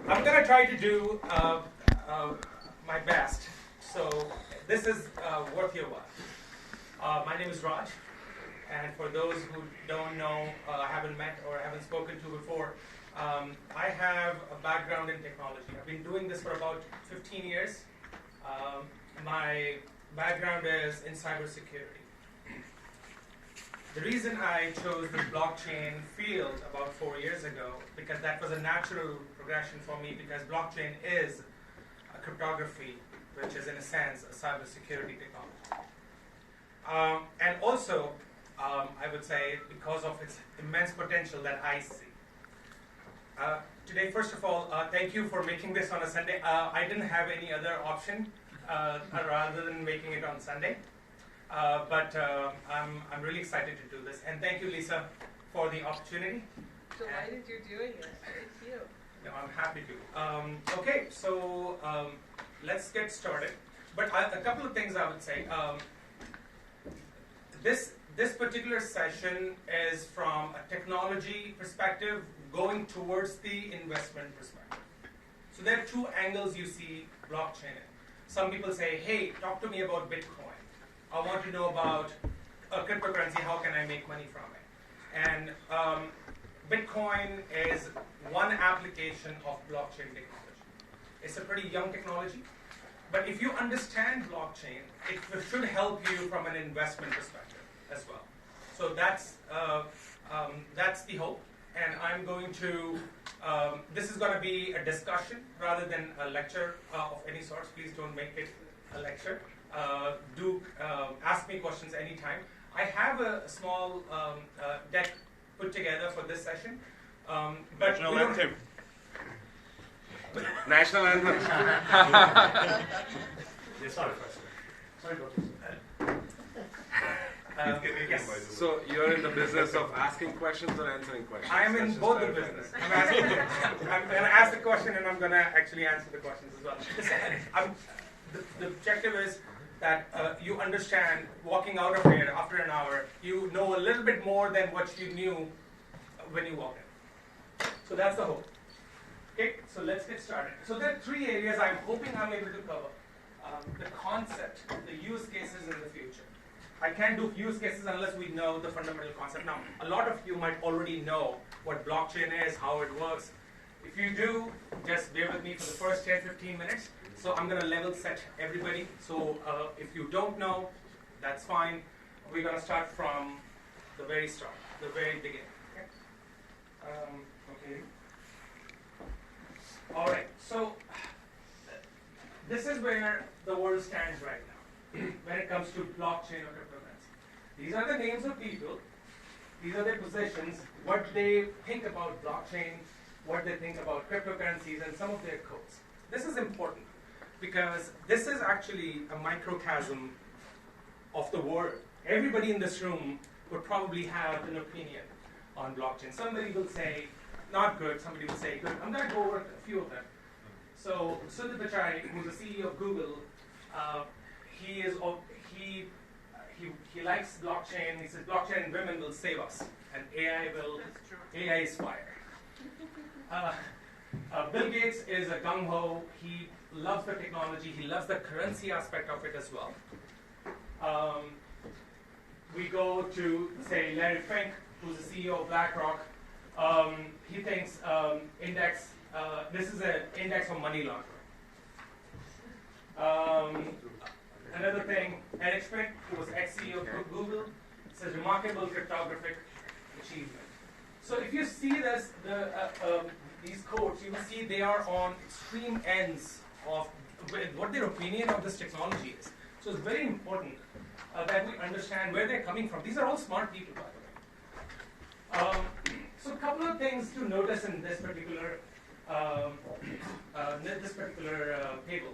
I'm going to try to do my best. So this is worth your while. My name is Raj. And for those who don't know, haven't met or haven't spoken to before, I have a background in technology. I've been doing this for about 15 years. My background is in cybersecurity. The reason I chose the blockchain field about 4 years ago, because that was a natural progression for me, because blockchain is a cryptography, which is in a sense a cybersecurity technology. And also, I would say because of its immense potential that I see. Today, first of all, thank you for making this on a Sunday. I didn't have any other option rather than making it on Sunday. But I'm really excited to do this. And thank you, Lisa, for the opportunity. Delighted you're doing it. Thank you. No, I'm happy to. Okay, so let's get started. But a couple of things I would say. This particular session is from a technology perspective going towards the investment perspective. So there are two angles you see blockchain in. Some people say, hey, talk to me about Bitcoin. I want to know about a cryptocurrency, how can I make money from it? And Bitcoin is one application of blockchain technology. It's a pretty young technology, but if you understand blockchain, it should help you from an investment perspective as well. So that's the hope, and I'm going to, this is going to be a discussion rather than a lecture of any sort. Please don't make it a lecture. Do ask me questions anytime. I have a small deck put together for this session. But National anthem. National anthem. Yes, sorry, Dr. Yes. So you're in the business of asking questions or answering questions? I am in both the business. I'm going to ask the question and I'm going to actually answer the questions as well. The objective is that you understand, walking out of here after an hour, you know a little bit more than what you knew when you walked in. So that's the hope. Okay, so let's get started. So there are three areas I'm hoping I'm able to cover. The concept, the use cases in the future. I can't do use cases unless we know the fundamental concept. Now, a lot of you might already know what blockchain is, how it works. If you do, just bear with me for the first 10-15 minutes. So I'm going to level set everybody. So if you don't know, that's fine. We're going to start from the very start, the very beginning. Okay. Okay. All right. So this is where the world stands right now when it comes to blockchain or cryptocurrency. These are the names of people. These are their positions, what they think about blockchain, what they think about cryptocurrencies, and some of their codes. This is important because this is actually a microcosm of the world. Everybody in this room would probably have an opinion on blockchain. Somebody will say, not good. Somebody will say, good. I'm going to go over a few of them. So Sundar Pichai, who's the CEO of Google, he likes blockchain. He says blockchain and women will save us, and AI is fire. Bill Gates is a gung-ho. He loves the technology. He loves the currency aspect of it as well. We go to, say, Larry Fink, who's the CEO of BlackRock. He thinks index, this is an index of money laundering. Another thing, Eric Schmidt, who was ex-CEO of Google, says remarkable cryptographic achievement. So if you see this, these quotes, you will see they are on extreme ends of what their opinion of this technology is. So it's very important that we understand where they're coming from. These are all smart people, by the way. So a couple of things to notice in this particular table.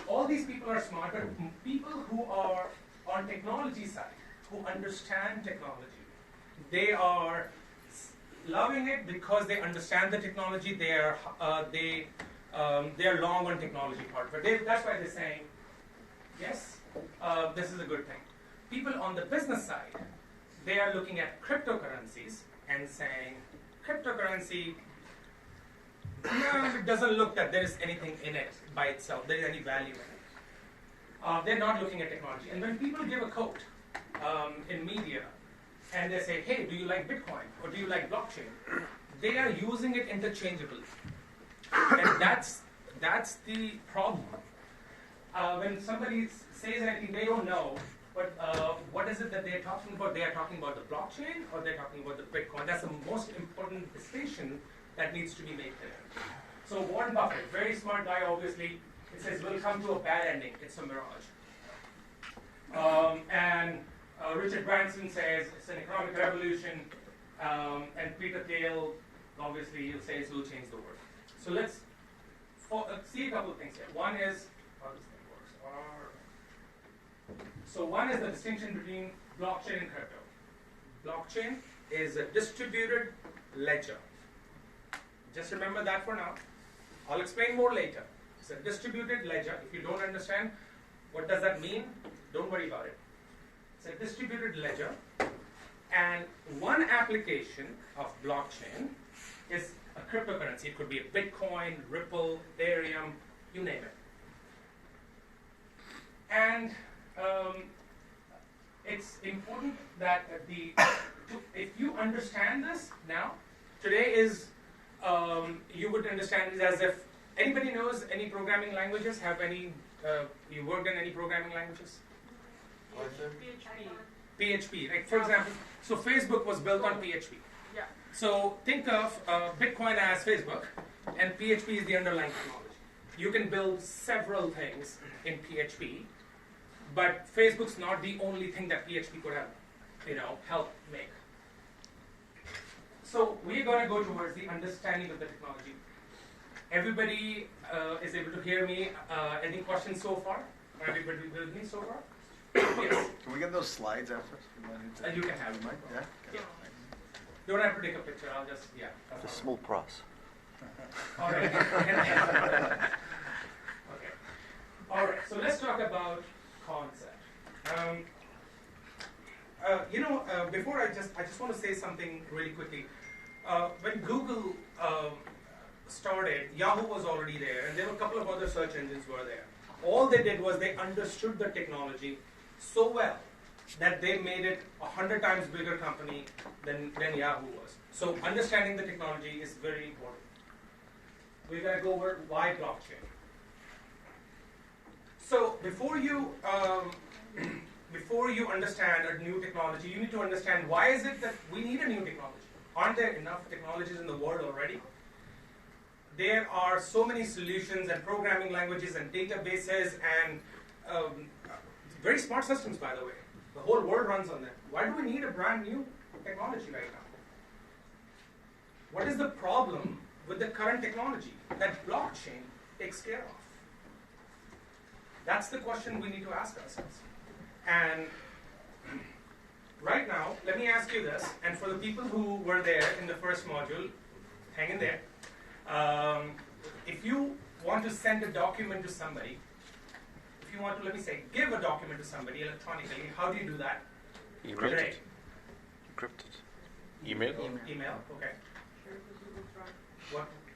All these people are smart, but people who are on technology side, who understand technology, they are loving it because they understand the technology. They are long on technology part, but that's why they're saying, yes, this is a good thing. People on the business side, they are looking at cryptocurrencies and saying, cryptocurrency it doesn't look that there is anything in it by itself, there is any value in it. They're not looking at technology. And when people give a quote in media, and they say, hey, do you like Bitcoin or do you like blockchain? They are using it interchangeably. And that's the problem. When somebody says anything, they don't know what is it that they're talking about. They are talking about the blockchain or they're talking about the Bitcoin. That's the most important distinction that needs to be made there. So Warren Buffett, very smart guy, obviously, it says we'll come to a bad ending. It's a mirage. And Richard Branson says it's an economic revolution. And Peter Thiel, obviously, he'll say it will change the world. So let's see a couple of things here. One is how this thing works. So one is the distinction between blockchain and crypto. Blockchain is a distributed ledger. Just remember that for now. I'll explain more later. It's a distributed ledger. If you don't understand what does that mean, don't worry about it. It's a distributed ledger, and one application of blockchain is a cryptocurrency. It could be a Bitcoin, Ripple, Ethereum, you name it. And it's important that if you understand this now, today is, you would understand it as if, anybody knows any programming languages? Have any, you worked in any programming languages? PHP, like for example, so Facebook was built on PHP. Yeah. So think of Bitcoin as Facebook, and PHP is the underlying technology. You can build several things in PHP, but Facebook's not the only thing that PHP could have, help make. So we're going to go towards the understanding of the technology. Everybody is able to hear me. Any questions so far? Everybody with me so far? Yes. Can we get those slides after? You can have them. Yeah? Yeah. Don't have to take a picture. I'll just, yeah. The small price. All right. Okay. All right. So let's talk about concept. Before I just want to say something really quickly. When Google started, Yahoo was already there, and there were a couple of other search engines were there. All they did was they understood the technology so well that they made it 100 times bigger company than Yahoo was. So understanding the technology is very important. We're going to go over why blockchain. So before you understand a new technology, you need to understand why is it that we need a new technology. Aren't there enough technologies in the world already? There are so many solutions and programming languages and databases and very smart systems, by the way. The whole world runs on them. Why do we need a brand new technology right now? What is the problem with the current technology that blockchain takes care of? That's the question we need to ask ourselves. And right now, let me ask you this, and for the people who were there in the first module, hang in there. If you want to send a document to somebody, if you want to, let me say, give a document to somebody electronically, how do you do that? Encrypted. Encrypted. Email. Email, okay.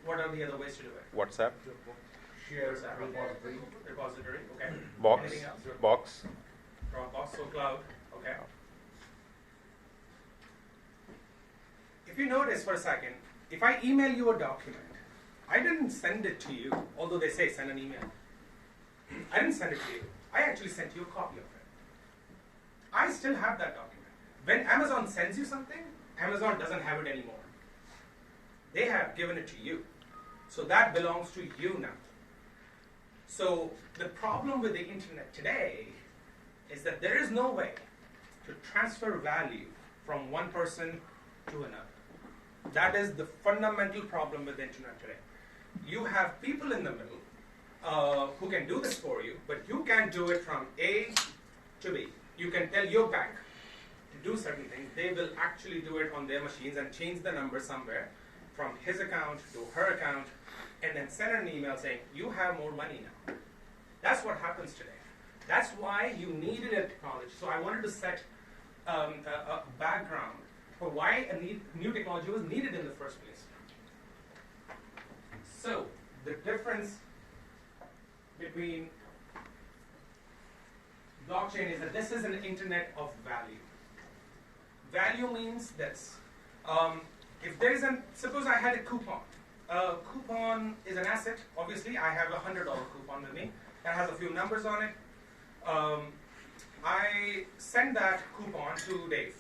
What are the other ways to do it? WhatsApp. Share repository. Repository, okay. Box. Anything else? Box. Dropbox, so cloud, okay. If you notice for a second, if I email you a document, I didn't send it to you, although they say send an email. I didn't send it to you. I actually sent you a copy of it. I still have that document. When Amazon sends you something, Amazon doesn't have it anymore. They have given it to you. So that belongs to you now. So the problem with the internet today is that there is no way to transfer value from one person to another. That is the fundamental problem with the internet today. You have people in the middle who can do this for you, but you can't do it from A to B. You can tell your bank to do certain things. They will actually do it on their machines and change the number somewhere from his account to her account, and then send an email saying, you have more money now. That's what happens today. That's why you needed a technology. So I wanted to set a background for why a new technology was needed in the first place. So the difference between blockchain is that this is an internet of value. Value means this. If there is suppose I had a coupon. A coupon is an asset. Obviously, I have a $100 coupon with me that has a few numbers on it. I send that coupon to Dave.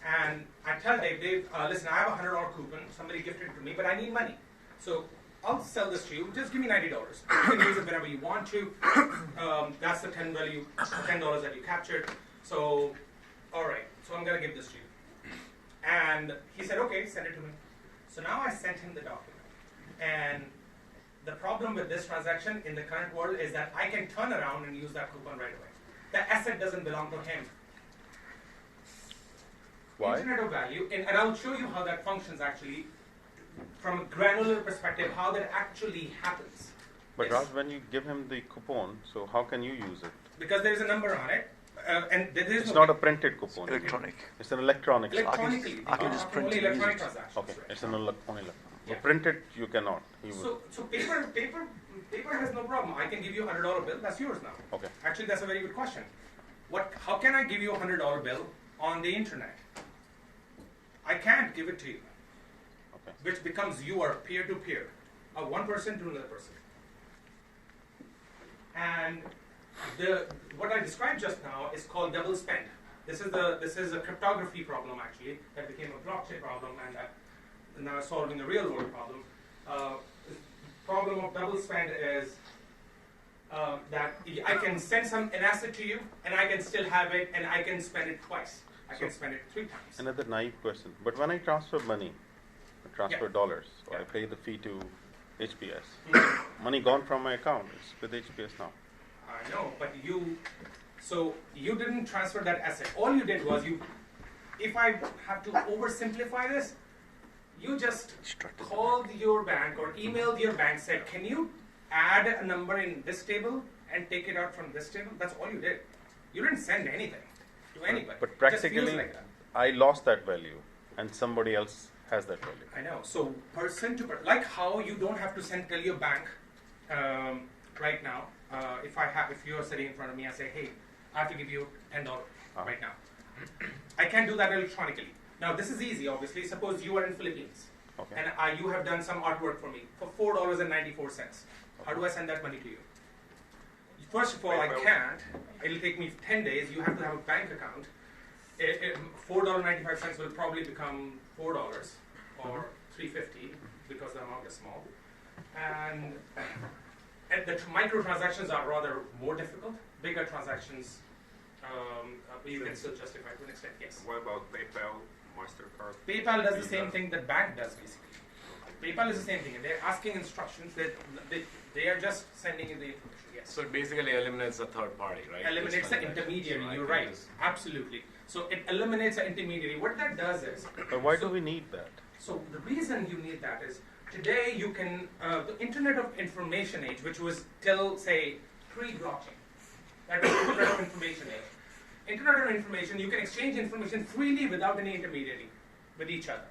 And I tell Dave, listen, I have a $100 coupon. Somebody gifted it to me, but I need money. So I'll sell this to you. Just give me $90. You can use it whenever you want to. That's the $10 that you captured. So, all right. So I'm going to give this to you. And he said, okay, send it to me. So now I sent him the document. And the problem with this transaction in the current world is that I can turn around and use that coupon right away. The asset doesn't belong to him. Why? Internet of value, and I'll show you how that functions actually from a granular perspective, how that actually happens. But Yes. Raj, when you give him the coupon, so how can you use it? Because there is a number on it, and there is It's no not a printed coupon. Electronic. It's an electronic. electronically. I can just print only and use electronic it. transactions. Okay, right? it's an electronic. Yeah. Printed, you cannot. He would. So paper has no problem. I can give you a $100 bill. That's yours now. Okay. Actually, that's a very good question. How can I give you a $100 bill on the internet? I can't give it to you, Okay. which becomes your peer-to-peer, one person to another person. And what I described just now is called double spend. This is a cryptography problem actually that became a blockchain problem, and that now solving a real world problem. The problem of double spend is that I can send an asset to you, and I can still have it, and I can spend it twice. I can spend it 3 times. Another naive question. But when I transfer money, I transfer Yeah. dollars, or Yeah. I pay the fee to HPS, Mhm. money gone from my account. It's with HPS now. I know, but you didn't transfer that asset. All you did was if I have to oversimplify this, you just Instructed. called your bank or emailed your bank, said, can you add a number in this table and take it out from this table? That's all you did. You didn't send anything to anybody. But It just feels practically, like that. I lost that value, and somebody else has that value. I know. So person to like how you don't have to tell your bank right now. If you're sitting in front of me, I say, hey, I have to give you $10 right now. I can't do that electronically. Now this is easy, obviously. Suppose you are in Philippines, Okay. and you have done some artwork for me for $4.94. How do I send that money to you? First of all, I can't. It'll take me 10 days. You have to have a bank account. $4.95 will probably become $4 or $3.50 because the amount is small. And the microtransactions are rather more difficult. Bigger transactions, you can still justify to an extent, yes. What about PayPal, MasterCard? PayPal does the same thing that bank does, basically. PayPal is the same thing, and they're asking instructions that they are just sending you the information, yes. So it basically eliminates the third party, right? Eliminates the intermediary, So I you're can right, just- absolutely. So it eliminates the intermediary. What that does is, But why do we need that? so the reason you need that is, today you can, the Internet of Information age, which was till, say, pre-blockchain, that was the Internet of Information age. Internet of Information, you can exchange information freely without any intermediary with each other.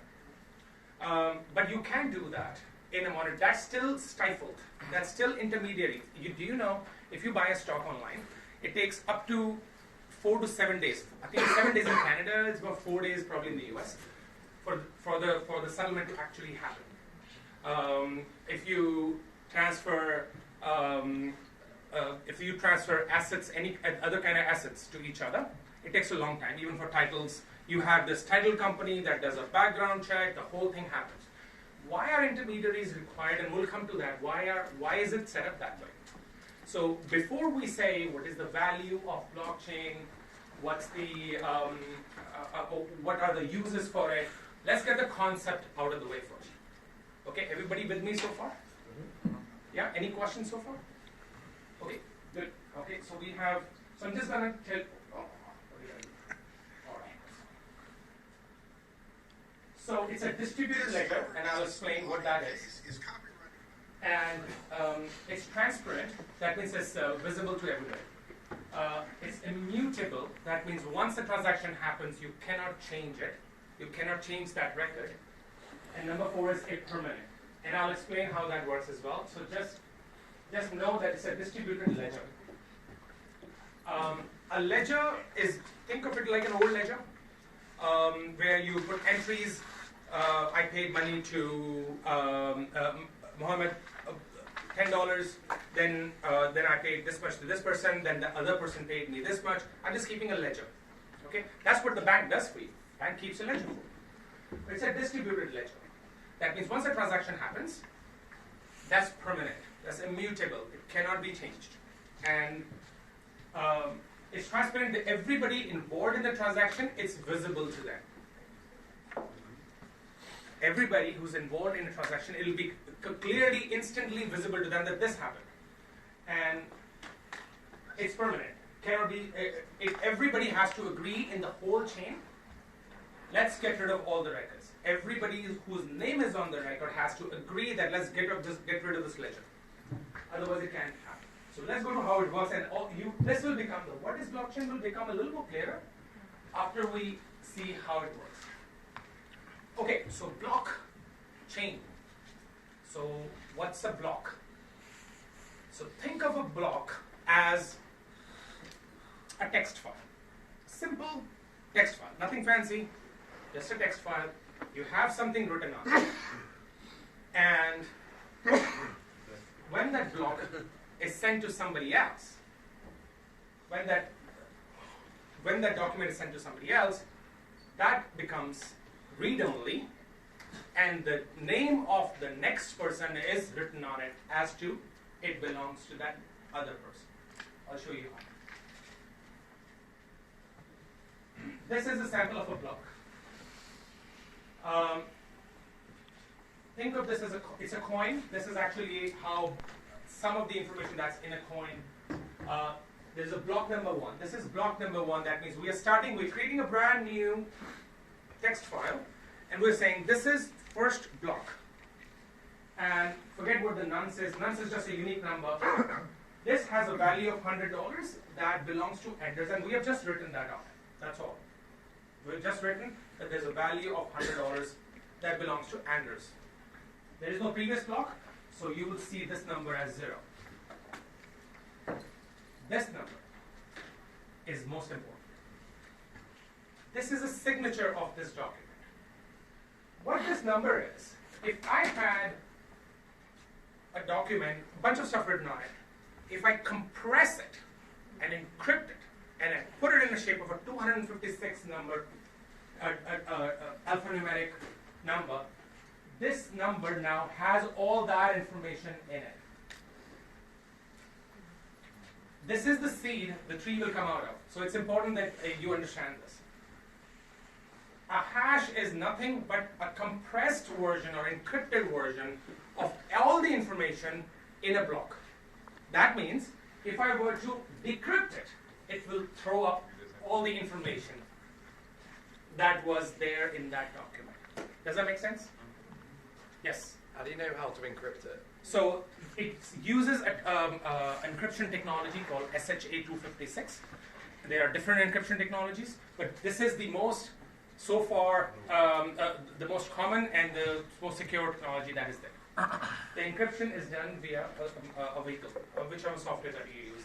But you can't do that in a modern, that's still stifled, that's still intermediary. Do you know, if you buy a stock online, it takes up to 4 to 7 days. I think 7 days in Canada, it's about 4 days probably in the US, for the settlement to actually happen. If you transfer assets, any other kind of assets to each other, it takes a long time. Even for titles, you have this title company that does a background check. The whole thing happens. Why are intermediaries required? And we'll come to that. Why is it set up that way? So before we say what is the value of blockchain, what are the uses for it, let's get the concept out of the way first. Okay, everybody with me so far? Yeah, any questions so far? Okay, good. Okay, so I'm just gonna tell, all right. So it's a distributed ledger, and I'll explain what that is. And it's transparent, that means it's visible to everybody. It's immutable, that means once a transaction happens, you cannot change it. You cannot change that record. And number 4 is impermanent. and I'll explain how that works as well. So just know that it's a distributed ledger. A ledger is, think of it like an old ledger, where you put entries. I paid money to Mohammed, $10. Then I paid this much to this person. Then the other person paid me this much. I'm just keeping a ledger. Okay, that's what the bank does for you. Bank keeps a ledger for you. But it's a distributed ledger. That means once a transaction happens, that's permanent. That's immutable. It cannot be changed. And it's transparent to everybody involved in the transaction. It's visible to them. Everybody who's involved in a transaction, it'll be clearly, instantly visible to them that this happened. And it's permanent. Cannot be. Everybody has to agree in the whole chain. Let's get rid of all the records. Everybody whose name is on the record has to agree that let's get rid of this ledger. Otherwise, it can't happen. So let's go to how it works, and this will become what is blockchain will become a little more clearer after we see how it works. Okay, so blockchain. So what's a block? So think of a block as a text file. Simple text file, nothing fancy, just a text file. You have something written on it. And when that block is sent to somebody else, when that document is sent to somebody else, that becomes read-only, and the name of the next person is written on it as to it belongs to that other person. I'll show you how. This is a sample of a block. Think of this as it's a coin. This is actually how some of the information that's in a coin. There's a block number 1. This is block number 1. That means we're creating a brand new text file, and we're saying this is first block. And forget what the nonce is. Nonce is just a unique number. This has a value of $100 that belongs to Anders, and we have just written that out. That's all. We've just written that there's a value of $100 that belongs to Anders. There is no previous block, so you will see this number as 0. This number is most important. This is a signature of this document. What this number is, if I had a document, a bunch of stuff written on it, if I compress it and encrypt it, and I put it in the shape of a 256 number, alphanumeric number, this number now has all that information in it. This is the seed the tree will come out of. So it's important that you understand this. A hash is nothing but a compressed version or encrypted version of all the information in a block. That means if I were to decrypt it, it will throw up all the information that was there in that document. Does that make sense? Yes? How do you know how to encrypt it? So it uses encryption technology called SHA-256. There are different encryption technologies, but this is the most, so far, the most common and the most secure technology that is there. The encryption is done via a vehicle, whichever software that you use.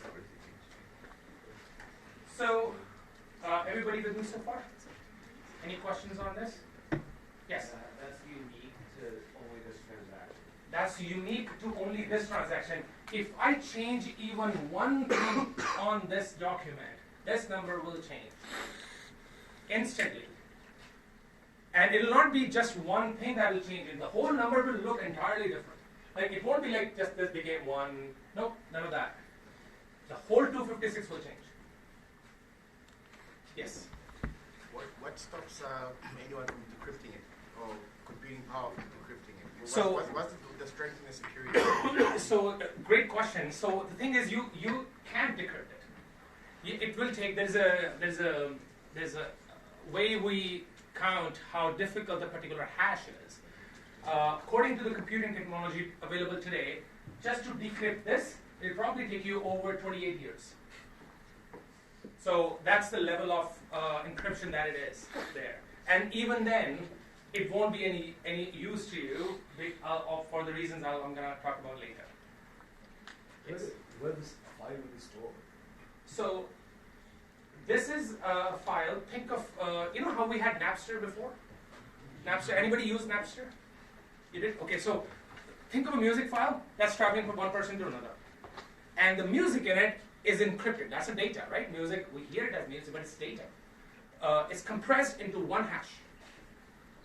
So, everybody with me so far? Any questions on this? Yes? That's unique to only this transaction. That's unique to only this transaction. If I change even one thing on this document, this number will change instantly. And it will not be just one thing that will change. The whole number will look entirely different. Like it won't be like just this became 1. Nope, none of that. The whole 256 will change. Yes? What stops anyone from decrypting it or computing power from decrypting it? So- What's the strength in the security? So, great question. So the thing is, you can't decrypt it. It will take. There's a way we count how difficult a particular hash is. According to the computing technology available today, just to decrypt this, it'll probably take you over 28 years. So that's the level of encryption that it is there. And even then, it won't be any use to you for the reasons I'm going to talk about later. Yes. Where this file will be stored? So this is a file. Think of you know how we had Napster before. Napster. Anybody use Napster? You did? Okay. So think of a music file that's traveling from one person to another, and the music in it is encrypted. That's the data, right? Music. We hear it as music, but it's data. It's compressed into one hash.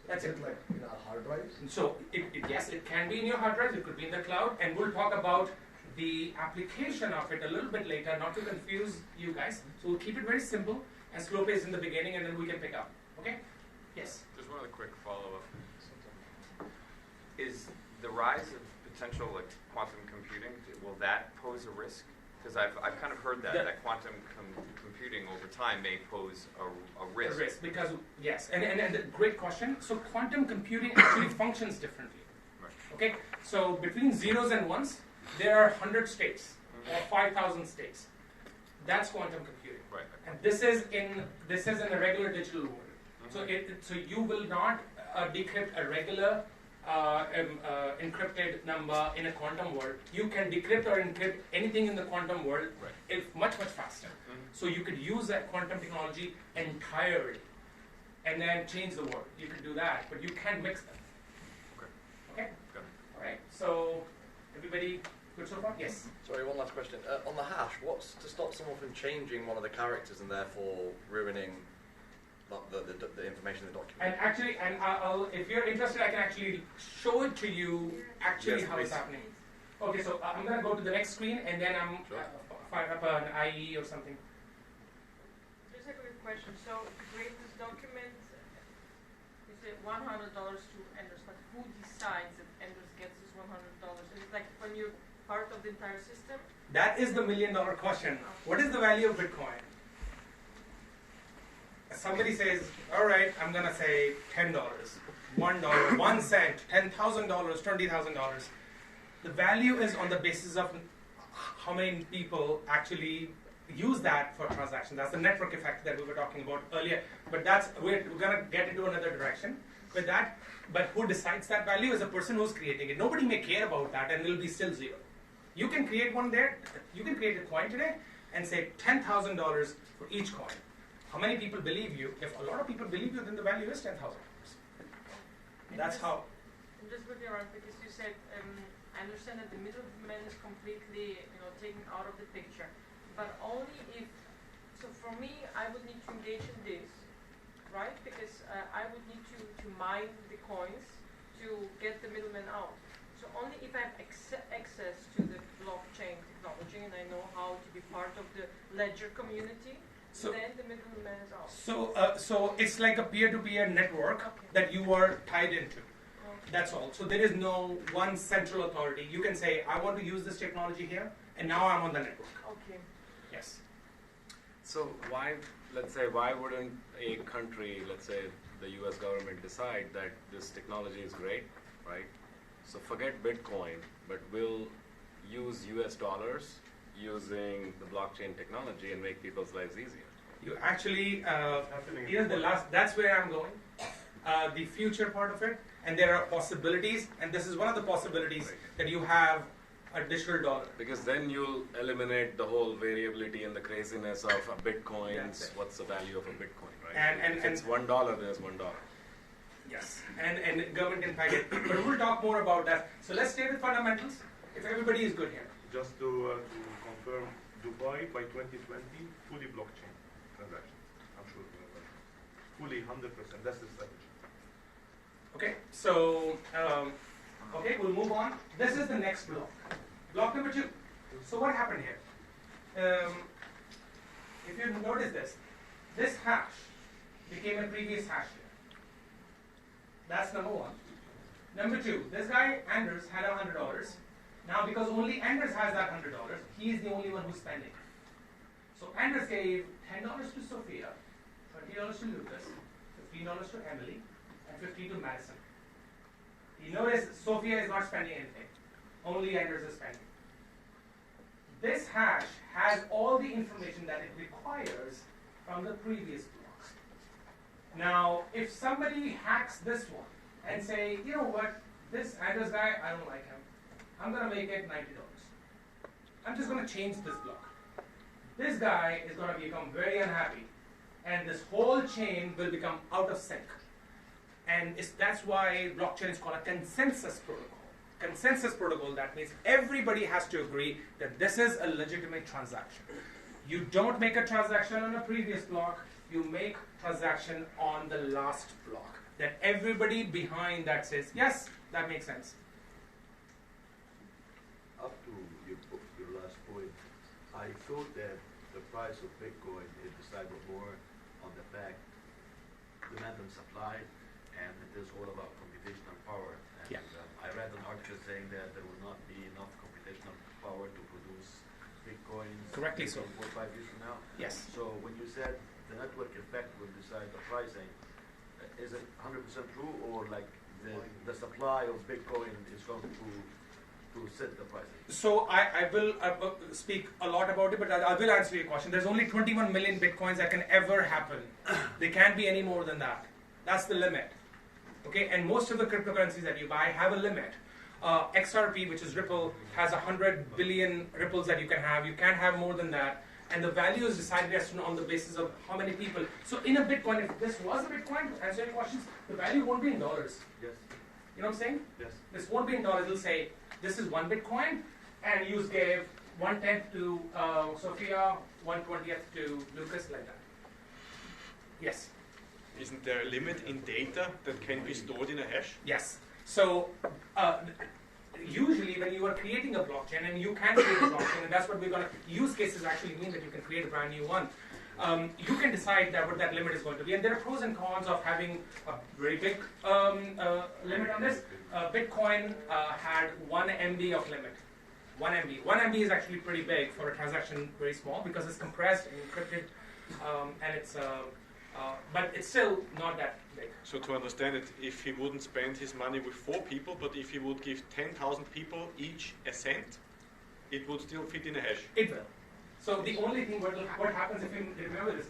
That's Is it. it like in our hard drives? So yes, it can be in your hard drive. It could be in the cloud, and we'll talk about the application of it a little bit later, not to confuse you guys. So we'll keep it very simple and slow pace in the beginning, and then we can pick up. Okay? Yes. Just one other quick follow-up. Is the rise of potential like quantum computing, will that pose a risk? Because I've kind of heard that quantum computing over time may pose a risk. A risk, because yes, and a great question. So quantum computing actually functions differently. Right. Okay? So between zeros and ones, there are 100 states or 5,000 states. That's quantum computing. Right. And this is in a regular digital world. So you will not decrypt a regular encrypted number in a quantum world. You can decrypt or encrypt anything in the quantum world much faster. So you could use that quantum technology entirely and then change the world. You can do that, but you can't mix them. Okay? Got it. All right. So everybody good so far? Yes. Sorry, one last question. On the hash, what's to stop someone from changing one of the characters and therefore ruining the information in the document? And actually, I'll, if you're interested, I can actually show it to you actually Yes, how it's please. happening. Okay, so I'm going to go to the next screen and then I'm Sure. fire up an IE or something. Just a quick question. So to create this document, you say $100 to Anders, but who decides that Anders gets this $100? Is it like when you're part of the entire system? That is the $1 million question. What is the value of Bitcoin? Somebody says, all right, I'm going to say $10, $1, 1 cent, $10,000, $20,000. The value is on the basis of how many people actually use that for transactions. That's the network effect that we were talking about earlier. But we're going to get into another direction with that. But who decides that value is the person who's creating it. Nobody may care about that, and it'll be still zero. You can create one there. You can create a coin today and say $10,000 for each coin. How many people believe you? If a lot of people believe you, then the value is $10,000. That's how. I'm just looking around because you said, I understand that the middleman is completely, taken out of the picture. But only if, so for me, I would need to engage in this, right? Because I would need to mine the coins to get the middleman out. So only if I have access to the blockchain technology and I know how to be part of the ledger community, then the middleman is out. So it's like a peer-to-peer network that you are tied into. That's all. So there is no one central authority. You can say, I want to use this technology here, and now I'm on the network. Okay. Yes. So why wouldn't a country, let's say the US government, decide that this technology is great, right? So forget Bitcoin, but we'll use US dollars using the blockchain technology and make people's lives easier. You actually, that's where I'm going. The future part of it, and there are possibilities, and this is one of the possibilities that you have a digital dollar. Because then you'll eliminate the whole variability and the craziness of a Bitcoins. What's the value of a Bitcoin, right? And if it's $1, then it's $1. Yes, and government can fight it. But we'll talk more about that. So let's stay with fundamentals. If everybody is good here. Just to confirm, Dubai by 2020, fully blockchain transactions. I'm sure. Fully 100%. That's the strategy. Okay, so, okay, we'll move on. This is the next block. Block number 2. So what happened here? If you notice this hash became a previous hash here. That's number 1. Number 2, this guy, Anders, had $100. Now, because only Anders has that $100, he is the only one who's spending. So Anders gave $10 to Sophia, $20 to Lucas, $15 to Emily, and $15 to Madison. You notice Sophia is not spending anything. Only Anders is spending. This hash has all the information that it requires from the previous block. Now, if somebody hacks this one, and say, you know what, this Anders guy, I don't like him. I'm going to make it $90. I'm just going to change this block. This guy is going to become very unhappy, and this whole chain will become out of sync. And that's why blockchain is called a consensus protocol. Consensus protocol, that means everybody has to agree that this is a legitimate transaction. You don't make a transaction on a previous block, you make transaction on the last block. That everybody behind that says, yes, that makes sense. Up to your last point, I thought that the price of Bitcoin is decided more on the fact, demand and supply, and it is all about computational power. And I read an article saying that there will not be enough computational power to produce Bitcoins. Correctly so. 4 or 5 years from now. Yes. So when you said the network effect will decide the pricing, is it 100% true, or like the supply of Bitcoin is going to set the pricing? So I will speak a lot about it, but I will answer your question. There's only 21 million Bitcoins that can ever happen. There can't be any more than that. That's the limit. Okay, and most of the cryptocurrencies that you buy have a limit. XRP, which is Ripple, has 100 billion ripples that you can have. You can't have more than that. And the value is decided on the basis of how many people. So in a Bitcoin, if this was a Bitcoin, to answer your questions, the value won't be in dollars. Yes. You know what I'm saying? Yes. This won't be in dollars. It'll say, this is 1 Bitcoin, and you gave 1/10 to Sophia, 1/20th to Lucas, like that. Yes? Isn't there a limit in data that can be stored in a hash? Yes. So usually when you are creating a blockchain, and you can create a blockchain, and that's what we're going to, use cases actually mean that you can create a brand new one. You can decide that what that limit is going to be, and there are pros and cons of having a very big limit on this. Bitcoin had 1 MB of limit. 1 MB. 1 MB is actually pretty big for a transaction, very small, because it's compressed and encrypted, and it's but it's still not that big. So to understand it, if he wouldn't spend his money with 4 people, but if he would give 10,000 people each a cent, it would still fit in a hash. It will. So the only thing what happens, if you remember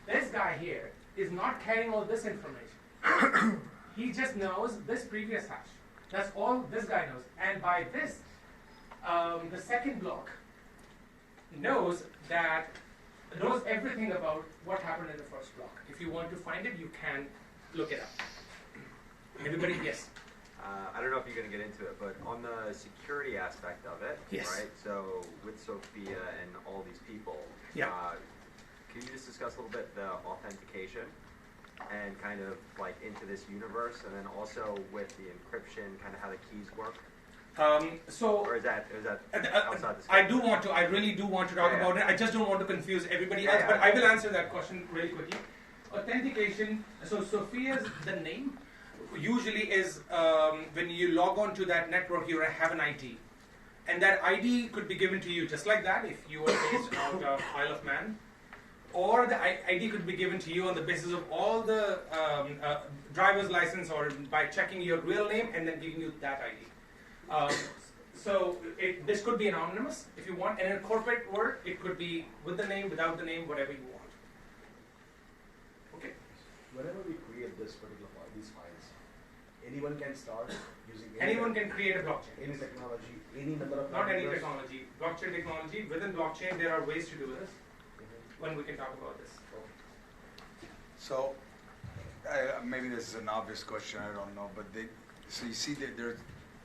this guy here is not carrying all this information. He just knows this previous hash. That's all this guy knows. And by this, the second block knows everything about what happened in the first block. If you want to find it, you can look it up. Everybody, yes. I don't know if you're going to get into it, but on the security aspect of it, yes. Right? So with Sophia and all these people, yeah. Can you just discuss a little bit the authentication and kind of like into this universe, and then also with the encryption, kind of how the keys work? Or is that outside the scope? I really do want to talk about it. I just don't want to confuse everybody else, but I will answer that question really quickly. Authentication, so Sophia's, the name, usually is when you log on to that network, you have an ID. And that ID could be given to you just like that if you are based out of Isle of Man. Or the ID could be given to you on the basis of all the driver's license, or by checking your real name and then giving you that ID. This could be anonymous if you want, and in a corporate world, it could be with the name, without the name, whatever you want. Okay. Whenever we create these files, anyone can start using. Anyone can create a blockchain. Any technology, any number of. Not any technology. Blockchain technology. Within blockchain, there are ways to do this. When we can talk about this. So, maybe this is an obvious question. I don't know, but so you see that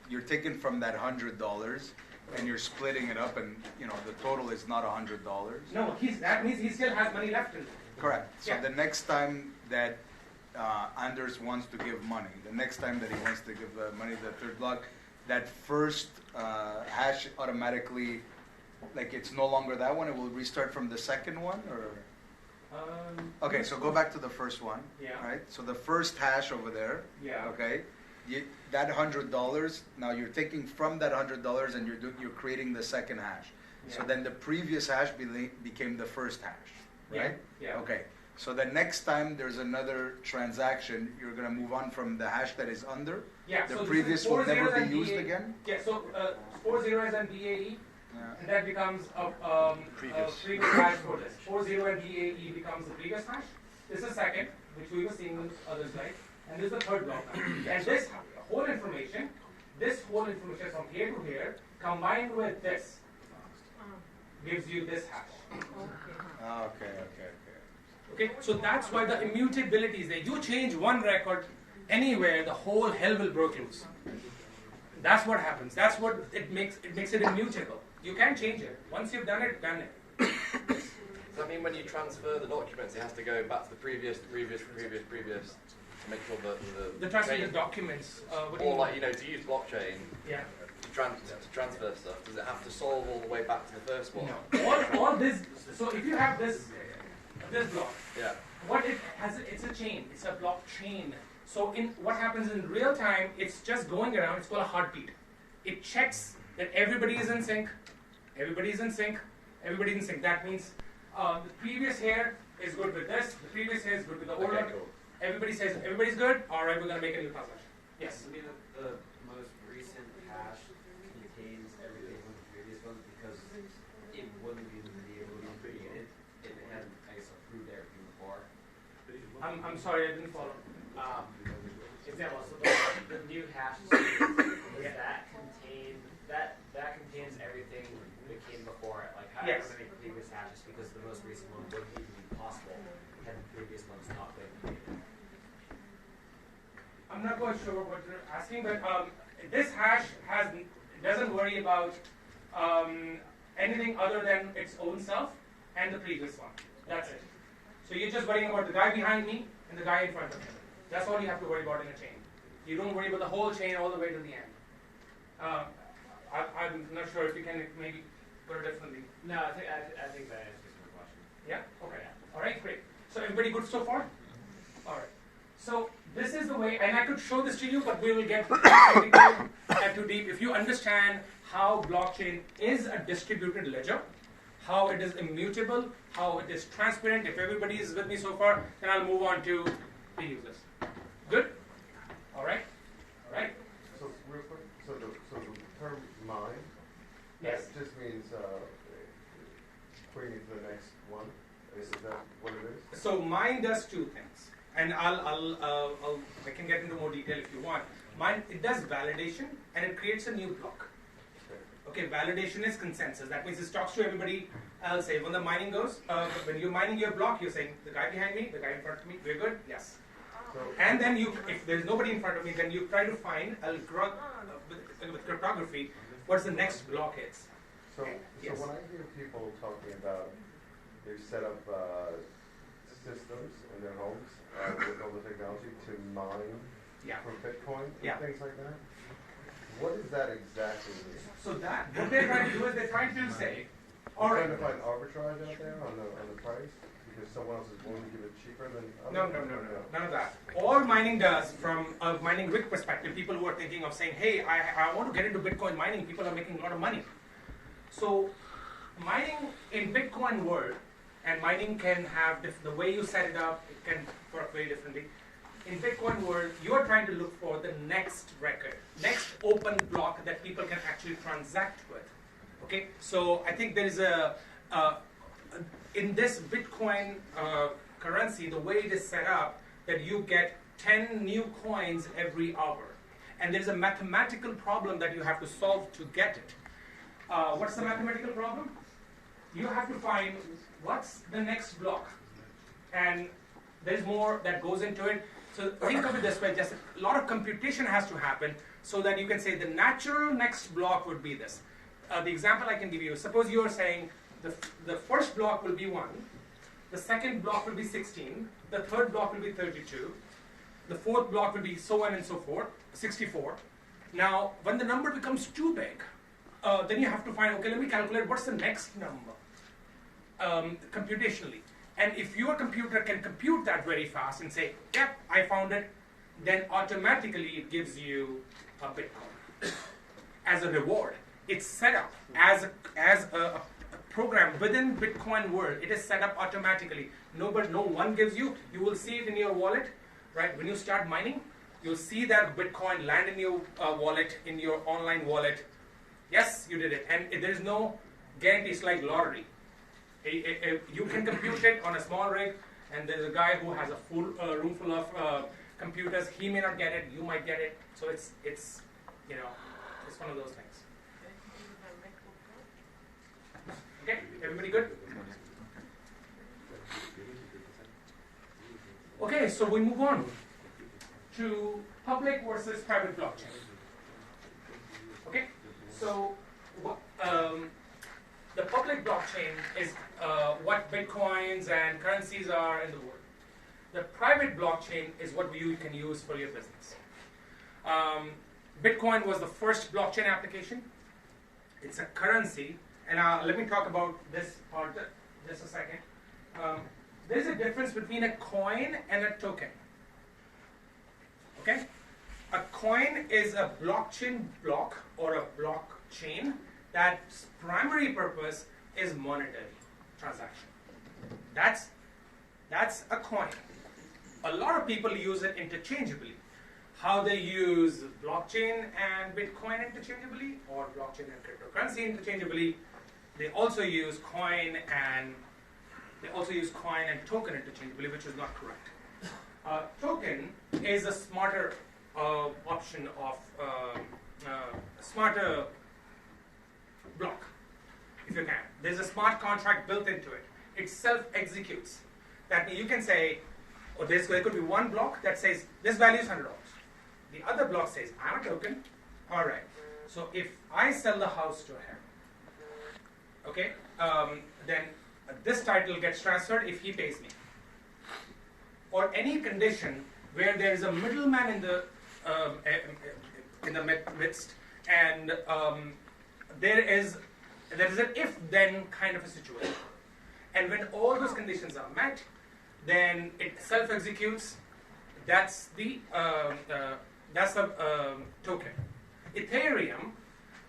you're taking from that $100 and you're splitting it up, and the total is not $100. No, that means he still has money left in it. Correct. So the next time that Anders wants to give money, the next time that he wants to give money to the third block, that first hash automatically, like it's no longer that one, it will restart from the second one, or? Okay, so go back to the first one. Yeah. Right. So the first hash over there. Yeah. Okay. That $100. Now you're taking from that $100 and you're creating the second hash. Yeah. So then the previous hash became the first hash, right? Yeah. Okay. So the next time there's another transaction, you're going to move on from the hash that is under. Yeah. The so previous will never be used again. Yeah. So 4 zeros and BAE. Yeah. And that becomes a previous hash for this. 40 and BAE becomes the previous hash. This is second, which we were seeing with others, right? and this is the third block. And this whole information from here to here, combined with this, gives you this hash. Okay, so that's why the immutability is there. You change one record anywhere, the whole hell will break loose. That's what happens. That's what it makes it immutable. You can't change it. Once you've done it, done it. Does that mean when you transfer the documents, it has to go back to the previous to make sure that the transfer the documents. Or like to use blockchain. Yeah. To transfer stuff, does it have to solve all the way back to the first one? No. All this. So if you have this block. Yeah. What it has, it's a chain. It's a blockchain. So what happens in real time, it's just going around, it's called a heartbeat. It checks that everybody is in sync, everybody's in sync, everybody's in sync. That means the previous hair is good with this, the previous hair is good with the older. Okay, cool. Everybody says, everybody's good, alright, we're going to make a new transaction. Yes? I mean, the most recent hash contains everything from the previous ones because it wouldn't be able to be created if it hadn't, I guess, approved everything before. I'm sorry, I didn't follow. Example, so the new hash does that contain that contains everything that came before it? Like how Yes. to make previous hashes because the most recent one wouldn't even be possible had the previous ones not been created. I'm not quite sure what you're asking, but this hash doesn't worry about anything other than its own self and the previous one. That's it. So you're just worrying about the guy behind me and the guy in front of me. That's all you have to worry about in a chain. You don't worry about the whole chain all the way to the end. I'm not sure if you can maybe put it differently. No, I think that answers my question. Yeah? Okay. All right, great. So everybody good so far? All right. So this is the way, and I could show this to you, but we will get too deep. If you understand how blockchain is a distributed ledger, how it is immutable, how it is transparent, if everybody is with me so far, then I'll move on to the users. Good? All right? All right? So real quick, so the term mine, Yes. that just means putting it to the next one. Is that what it is? So mine does two things, and I can get into more detail if you want. Mine, it does validation and it creates a new block. Okay, validation is consensus. That means it talks to everybody else. Say when the mining goes, when you're mining your block, you're saying the guy behind me, the guy in front of me, we're good. Yes. And then if there's nobody in front of me, then you try to find with cryptography what's the next block is. So Yes. when I hear people talking about they've set up systems in their homes with all the technology to mine for Bitcoin and things like that, what does that exactly mean? So that what they're trying to do is they're trying to say, all right. Trying to find arbitrage out there on the price because someone else is willing to give it cheaper than No, none of that. All mining does, from a mining rig perspective, people who are thinking of saying, hey, I want to get into Bitcoin mining, people are making a lot of money. So mining in Bitcoin world, and mining can have, the way you set it up, it can work very differently. In Bitcoin world, you are trying to look for the next record, next open block that people can actually transact with. Okay, so I think there is in this Bitcoin currency, the way it is set up, that you get 10 new coins every hour. And there's a mathematical problem that you have to solve to get it. What's the mathematical problem? You have to find what's the next block. And there's more that goes into it. So think of it this way, just a lot of computation has to happen so that you can say the natural next block would be this. The example I can give you, suppose you are saying the first block will be 1, the second block will be 16, the third block will be 32, the fourth block will be so on and so forth, 64. Now, when the number becomes too big, then you have to find, okay, let me calculate what's the next number computationally. And if your computer can compute that very fast and say, yep, I found it, then automatically it gives you a Bitcoin as a reward. It's set up as a program within Bitcoin world. It is set up automatically. No one gives you. You will see it in your wallet, right? When you start mining, you'll see that Bitcoin land in your wallet, in your online wallet. Yes, you did it. And there is no guarantee. It's like lottery. You can compute it on a small rig, and there's a guy who has a full room full of computers. He may not get it, you might get it. So it's you know, it's one of those things. Okay, everybody good? Okay, so we move on to public versus private blockchain. Okay, so the public blockchain is what bitcoins and currencies are in the world. The private blockchain is what you can use for your business. Bitcoin was the first blockchain application. It's a currency, and let me talk about this part just a second. There's a difference between a coin and a token. Okay? A coin is a blockchain block or a blockchain that's primary purpose is monetary transaction. That's a coin. A lot of people use it interchangeably. How they use blockchain and Bitcoin interchangeably, or blockchain and cryptocurrency interchangeably, they also use coin and token interchangeably, which is not correct. Token is a smarter option of smarter block, if you can. There's a smart contract built into it. It self-executes. That means you can say, or there could be one block that says this value is $100. The other block says I'm a token. All right. So if I sell the house to him, okay, then this title gets transferred if he pays me. Or any condition where there is a middleman in the midst, and there is an if-then kind of a situation. And when all those conditions are met, then it self-executes. That's the token. Ethereum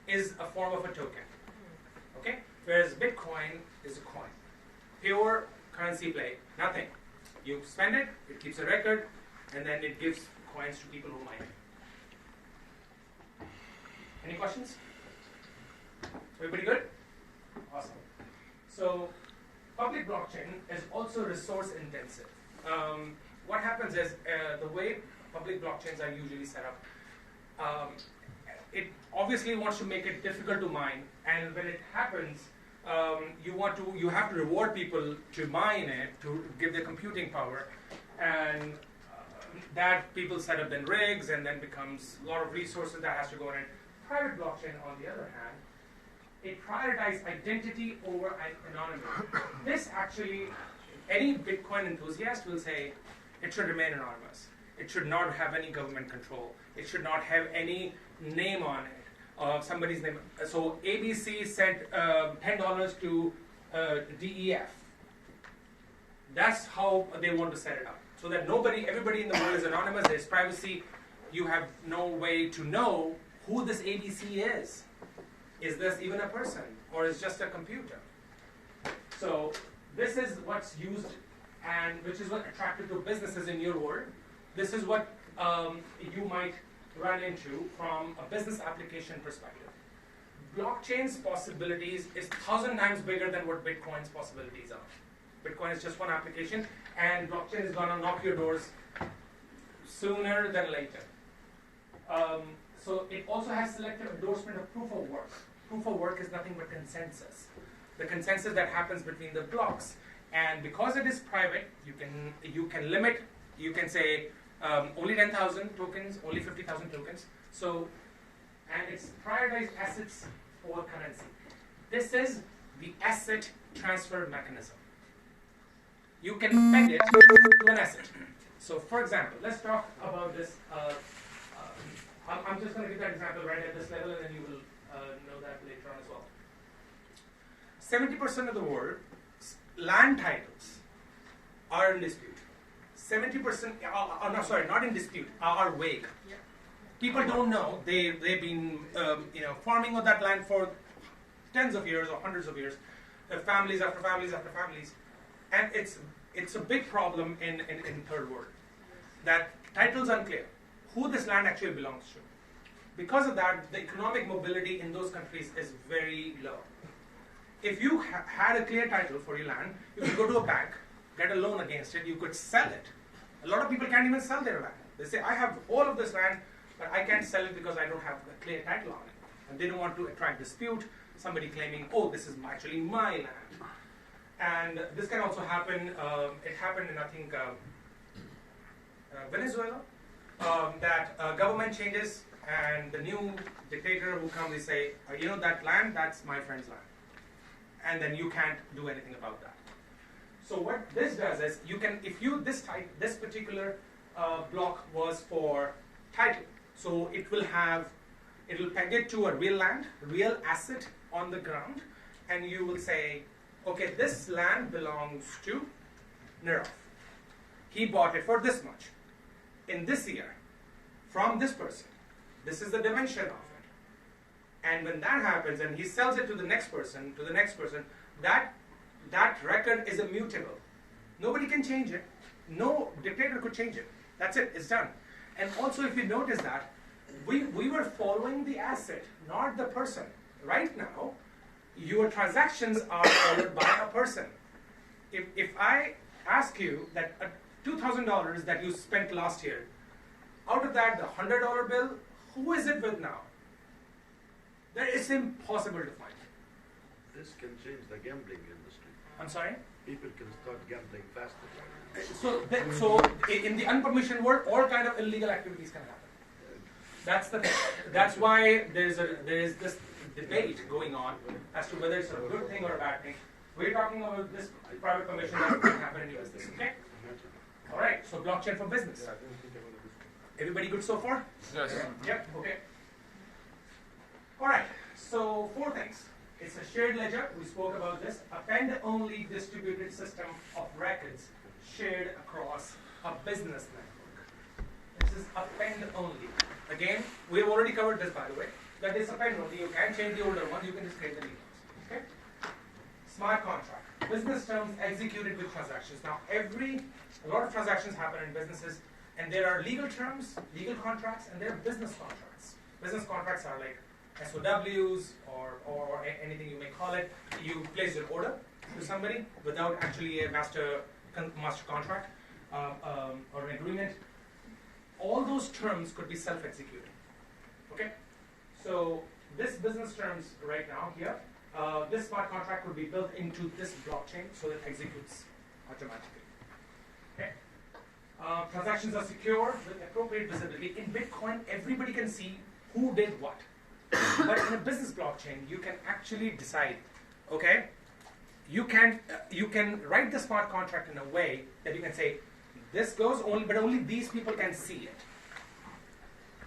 is a form of a token, okay? Whereas Bitcoin is a coin. Pure currency play, nothing. You spend it, it keeps a record, and then it gives coins to people who mine it. Any questions? Everybody good? Awesome. So, public blockchain is also resource intensive. What happens is the way public blockchains are usually set up, it obviously wants to make it difficult to mine, and when it happens, you have to reward people to mine it, to give their computing power, and that people set up then rigs, and then becomes a lot of resources that has to go in it. Private blockchain, on the other hand, it prioritizes identity over anonymity. This actually, any Bitcoin enthusiast will say it should remain anonymous. It should not have any government control. It should not have any name on it, somebody's name. So ABC sent $10 to DEF. That's how they want to set it up. So that everybody in the world is anonymous, there's privacy. You have no way to know who this ABC is. Is this even a person, or is just a computer? So this is what's used, and which is what attracted to businesses in your world. This is what you might run into from a business application perspective. Blockchain's possibilities is 1,000 times bigger than what Bitcoin's possibilities are. Bitcoin is just one application, and blockchain is going to knock your doors sooner than later. So it also has selective endorsement of proof of work. Proof of work is nothing but consensus. The consensus that happens between the blocks. And because it is private, you can limit, you can say only 10,000 tokens, only 50,000 tokens. So, and it's prioritized assets over currency. This is the asset transfer mechanism. You can peg it to an asset. So for example, let's talk about this. I'm just going to give that example right at this level, and then you will know that later on as well. 70% of the world's land titles are in dispute. 70%, not in dispute, are vague. Yeah. People don't know. They've been farming on that land for tens of years or hundreds of years, families after families after families, and it's a big problem in third world. That title's unclear. Who this land actually belongs to. Because of that, the economic mobility in those countries is very low. If you had a clear title for your land, you could go to a bank, get a loan against it, you could sell it. A lot of people can't even sell their land. They say, I have all of this land, but I can't sell it because I don't have a clear title on it. And they don't want to attract dispute, somebody claiming, oh, this is actually my land. And this can also happen, it happened in, I think, Venezuela, that government changes and the new dictator who comes, they say, you know, that land, that's my friend's land. And then you can't do anything about that. So what this does is, you can, if you, this particular block was for title, so it will peg it to a real land, real asset on the ground, and you will say, okay, this land belongs to Nirav. He bought it for this much in this year from this person. This is the dimension of it. And when that happens and he sells it to the next person, that record is immutable. Nobody can change it. No dictator could change it. That's it, it's done. And also, if you notice that, we were following the asset, not the person. Right now, your transactions are followed by a person. If I ask you that $2,000 that you spent last year, out of that, the $100 bill, who is it with now? It's impossible to find. This can change the gambling industry. I'm sorry? People can start gambling faster. So in the unpermissioned world, all kind of illegal activities can happen. That's the thing. That's why there is this debate going on as to whether it's a good thing or a bad thing. We're talking about this private permission that can happen in your business. Okay? All right. So blockchain for business. Everybody good so far? Yes. Yep. Okay. All right. So 4 things. It's a shared ledger. We spoke about this. Append-only distributed system of records shared across a business network. This is append-only. Again, we have already covered this, by the way. That is append-only. You can change the older one. You can just create the new ones. Okay. Smart contract. Business terms executed with transactions. Now, a lot of transactions happen in businesses, and there are legal terms, legal contracts, and there are business contracts. Business contracts are like SOWs or anything you may call it. You place your order to somebody without actually a master contract or an agreement. All those terms could be self-executed. Okay? So this business terms right now here, this smart contract would be built into this blockchain so it executes automatically. Okay? Transactions are secure with appropriate visibility. In Bitcoin, everybody can see who did what. But in a business blockchain, you can actually decide, okay, you can write the smart contract in a way that you can say, this goes only, but only these people can see it.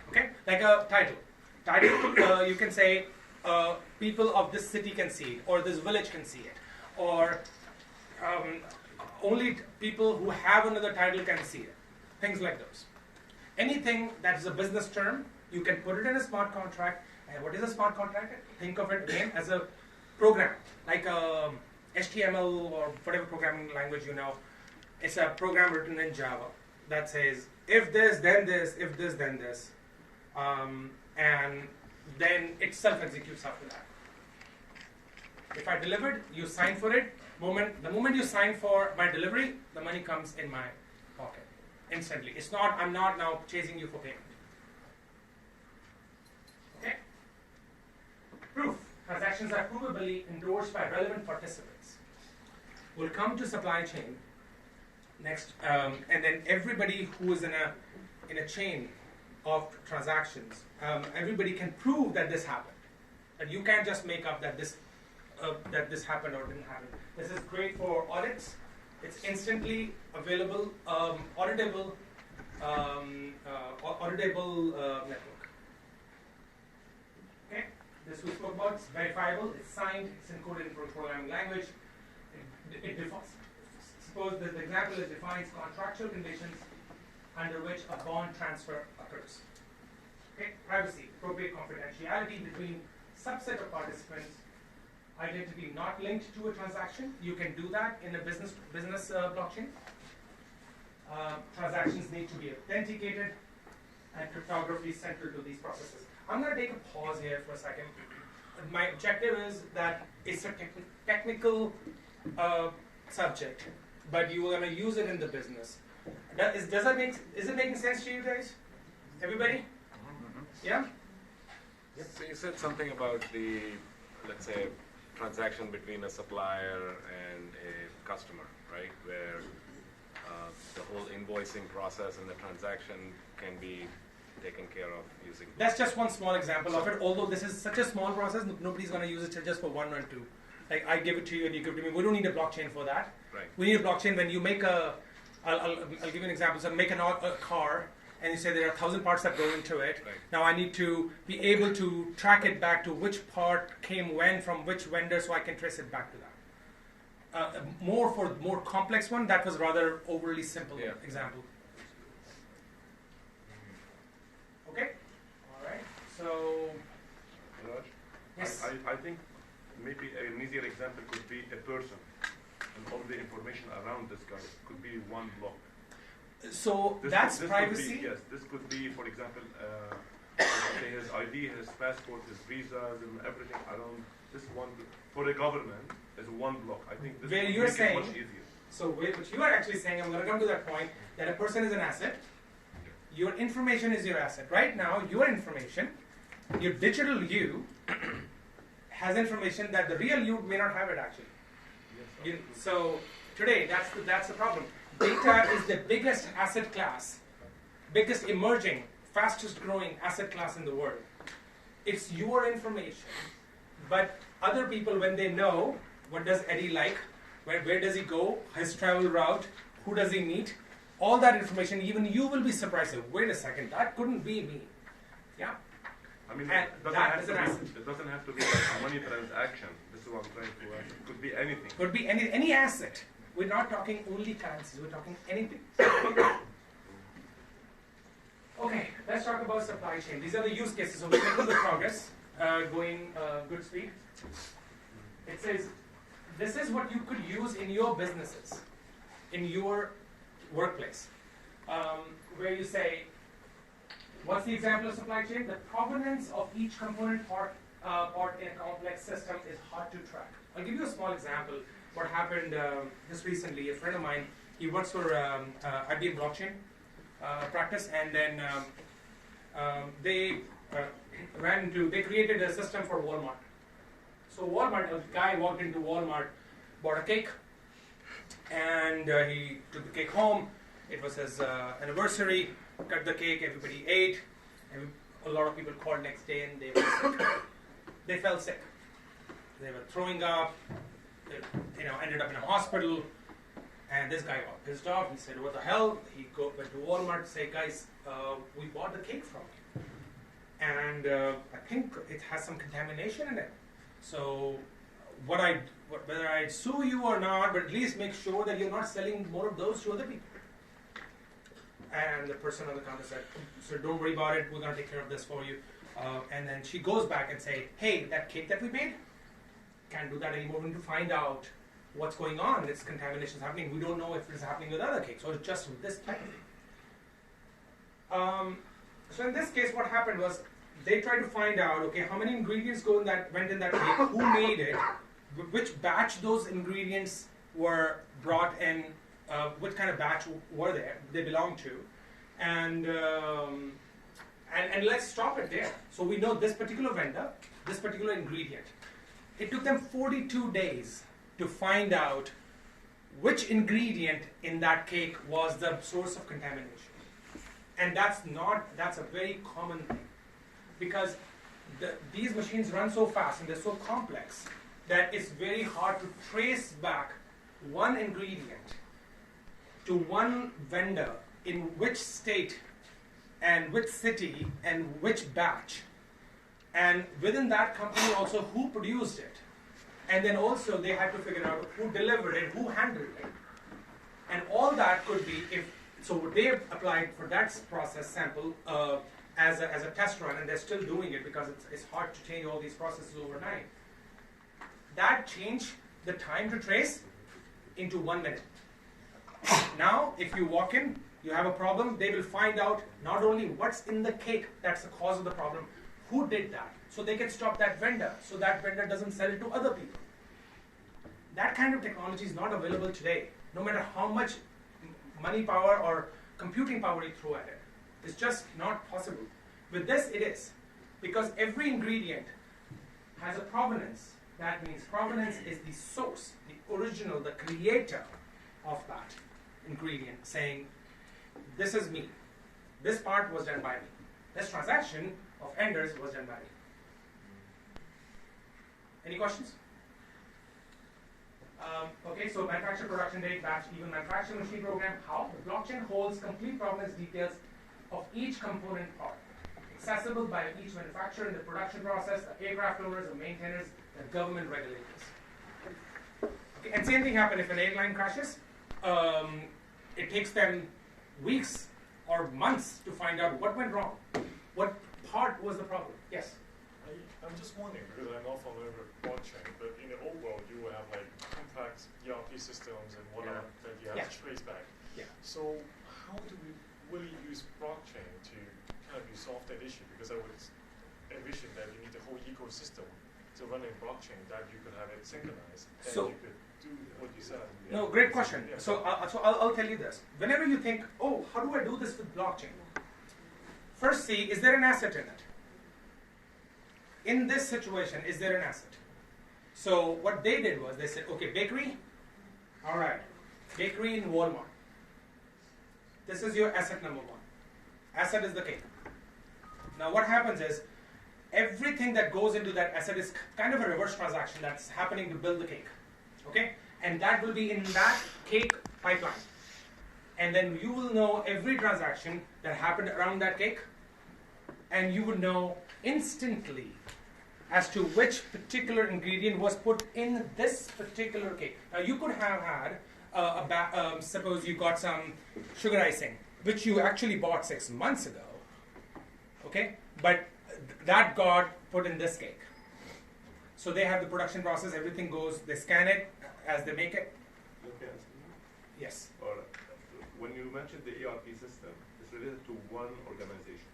Okay, like a title. Title, you can say, people of this city can see it, or this village can see it, or only people who have another title can see it. Things like those. Anything that is a business term, you can put it in a smart contract. And what is a smart contract? Think of it again as a program, like HTML or whatever programming language you know. It's a program written in Java that says, if this, then this, if this, then this. And then it self-executes after that. If I delivered, you sign for it. The moment you sign for my delivery, the money comes in my pocket instantly. It's not, I'm not now chasing you for payment. Okay? Proof. Transactions are provably endorsed by relevant participants. We'll come to supply chain next, and then everybody who is in a chain of transactions, everybody can prove that this happened. And you can't just make up that this happened or didn't happen. This is great for audits. It's instantly available, auditable network. Okay, this we spoke about. It's verifiable. It's signed. It's encoded in programming language. It defines. Suppose that the example is defines contractual conditions under which a bond transfer occurs. Okay, privacy, appropriate confidentiality between subset of participants. Identity not linked to a transaction. You can do that in a business blockchain. Transactions need to be authenticated, and cryptography is central to these processes. I'm going to take a pause here for a second. My objective is that it's a technical subject, but you are going to use it in the business. Is it making sense to you guys? Everybody? Yeah? So you said something about the, let's say, transaction between a supplier and a customer, right? Where the whole invoicing process and the transaction can be taken care of using. That's just one small example of it. Although this is such a small process, nobody's going to use it just for one or two. Like I give it to you and you give it to me. We don't need a blockchain for that. Right. We need a blockchain when you make I'll give you an example. So make a car, and you say there are 1,000 parts that go into it. Right. Now I need to be able to track it back to which part came when from which vendor, so I can trace it back to that. For more complex one, that was rather overly simple example. Okay. All right. So. Raj? Yes. I think maybe an easier example could be a person, and all the information around this guy could be one block. So this that's this privacy. Could be, yes, this could be, for example, say his ID, his passport, his visas, and everything around this one. For the government, is one block. I think this Where would you're make saying, it much easier. So what you are actually saying, I'm going to come to that point, that a person is an asset. Your information is your asset. Right now, your information, your digital you, has information that the real you may not have it actually. Yes, So today, that's the problem. Data is the biggest asset class, biggest emerging, fastest growing asset class in the world. It's your information. But other people, when they know what does Eddie like, where does he go, his travel route, who does he meet, all that information, even you will be surprised. Wait a second, that couldn't be me. Yeah. I mean, And it doesn't have to be like a money transaction. This is what I'm trying to. It could be anything. Could be any asset. We're not talking only currencies. We're talking anything. Okay, let's talk about supply chain. These are the use cases. So we're making the progress, going good speed. It says, this is what you could use in your businesses, in your workplace, where you say, what's the example of supply chain? The provenance of each component part in a complex system is hard to track. I'll give you a small example. What happened just recently, a friend of mine, he works for IBM blockchain practice, and then they created a system for Walmart. So Walmart, a guy walked into Walmart, bought a cake, and he took the cake home. It was his anniversary, cut the cake, everybody ate, and a lot of people called next day and they were sick. They felt sick. They were throwing up, they, ended up in a hospital, and this guy got pissed off. He said, what the hell? He went to Walmart to say, guys, we bought the cake from you, and I think it has some contamination in it. So whether I sue you or not, but at least make sure that you're not selling more of those to other people. And the person on the counter said, sir, don't worry about it, we're going to take care of this for you. And then she goes back and say, hey, that cake that we made, can't do that anymore. We need to find out what's going on. This contamination is happening. We don't know if it's happening with other cakes or just with this type of thing. So in this case, what happened was they tried to find out, okay, how many ingredients went in that cake, who made it, which batch those ingredients were brought in, what kind of batch were they belong to, and let's stop it there. So we know this particular vendor, this particular ingredient. It took them 42 days to find out which ingredient in that cake was the source of contamination. And that's a very common thing, because these machines run so fast and they're so complex that it's very hard to trace back one ingredient to one vendor in which state and which city and which batch, and within that company also who produced it, and then also they had to figure out who delivered it, who handled it, and all that could be so they applied for that process sample as a test run, and they're still doing it because it's hard to change all these processes overnight. That changed the time to trace into 1 minute. Now, if you walk in, you have a problem, they will find out not only what's in the cake that's the cause of the problem, who did that, so they can stop that vendor, so that vendor doesn't sell it to other people. That kind of technology is not available today. No matter how much money power or computing power you throw at it. It's just not possible. With this, it is. Because every ingredient has a provenance. That means provenance is the source, the original, the creator of that ingredient, saying, this is me. This part was done by me. This transaction of Enders was done by me. Any questions? Okay, so manufacture, production date, batch, even manufacturing machine program. How? The blockchain holds complete provenance details of each component part, accessible by each manufacturer in the production process, the aircraft owners, the maintainers, the government regulators. Okay, and same thing happens if an airline crashes. It takes them weeks or months to find out what went wrong. What part was the problem? Yes? I'm just wondering, because I'm not familiar with blockchain, but in the old world you will have like complex ERP systems and whatnot that you have to trace back. Yeah. So how do we really use blockchain to kind of resolve that issue? Because I would envision that you need the whole ecosystem to run in blockchain, that you could have it synchronized, and So, you could do what you said. no, great question. So I'll tell you this. Whenever you think, oh, how do I do this with blockchain? First see, is there an asset in it? In this situation, is there an asset? So what they did was they said, okay, bakery, all right, bakery in Walmart. This is your asset number one. Asset is the cake. Now what happens is, everything that goes into that asset is kind of a reverse transaction that's happening to build the cake. Okay? And that will be in that cake pipeline. And then you will know every transaction that happened around that cake, and you would know instantly as to which particular ingredient was put in this particular cake. Now you could have had, suppose you got some sugar icing, which you actually bought 6 months ago, okay? But that got put in this cake. So they have the production process, everything goes, they scan it as they make it. Okay. Yes. Or when you mentioned the ERP system, it's related to one organization.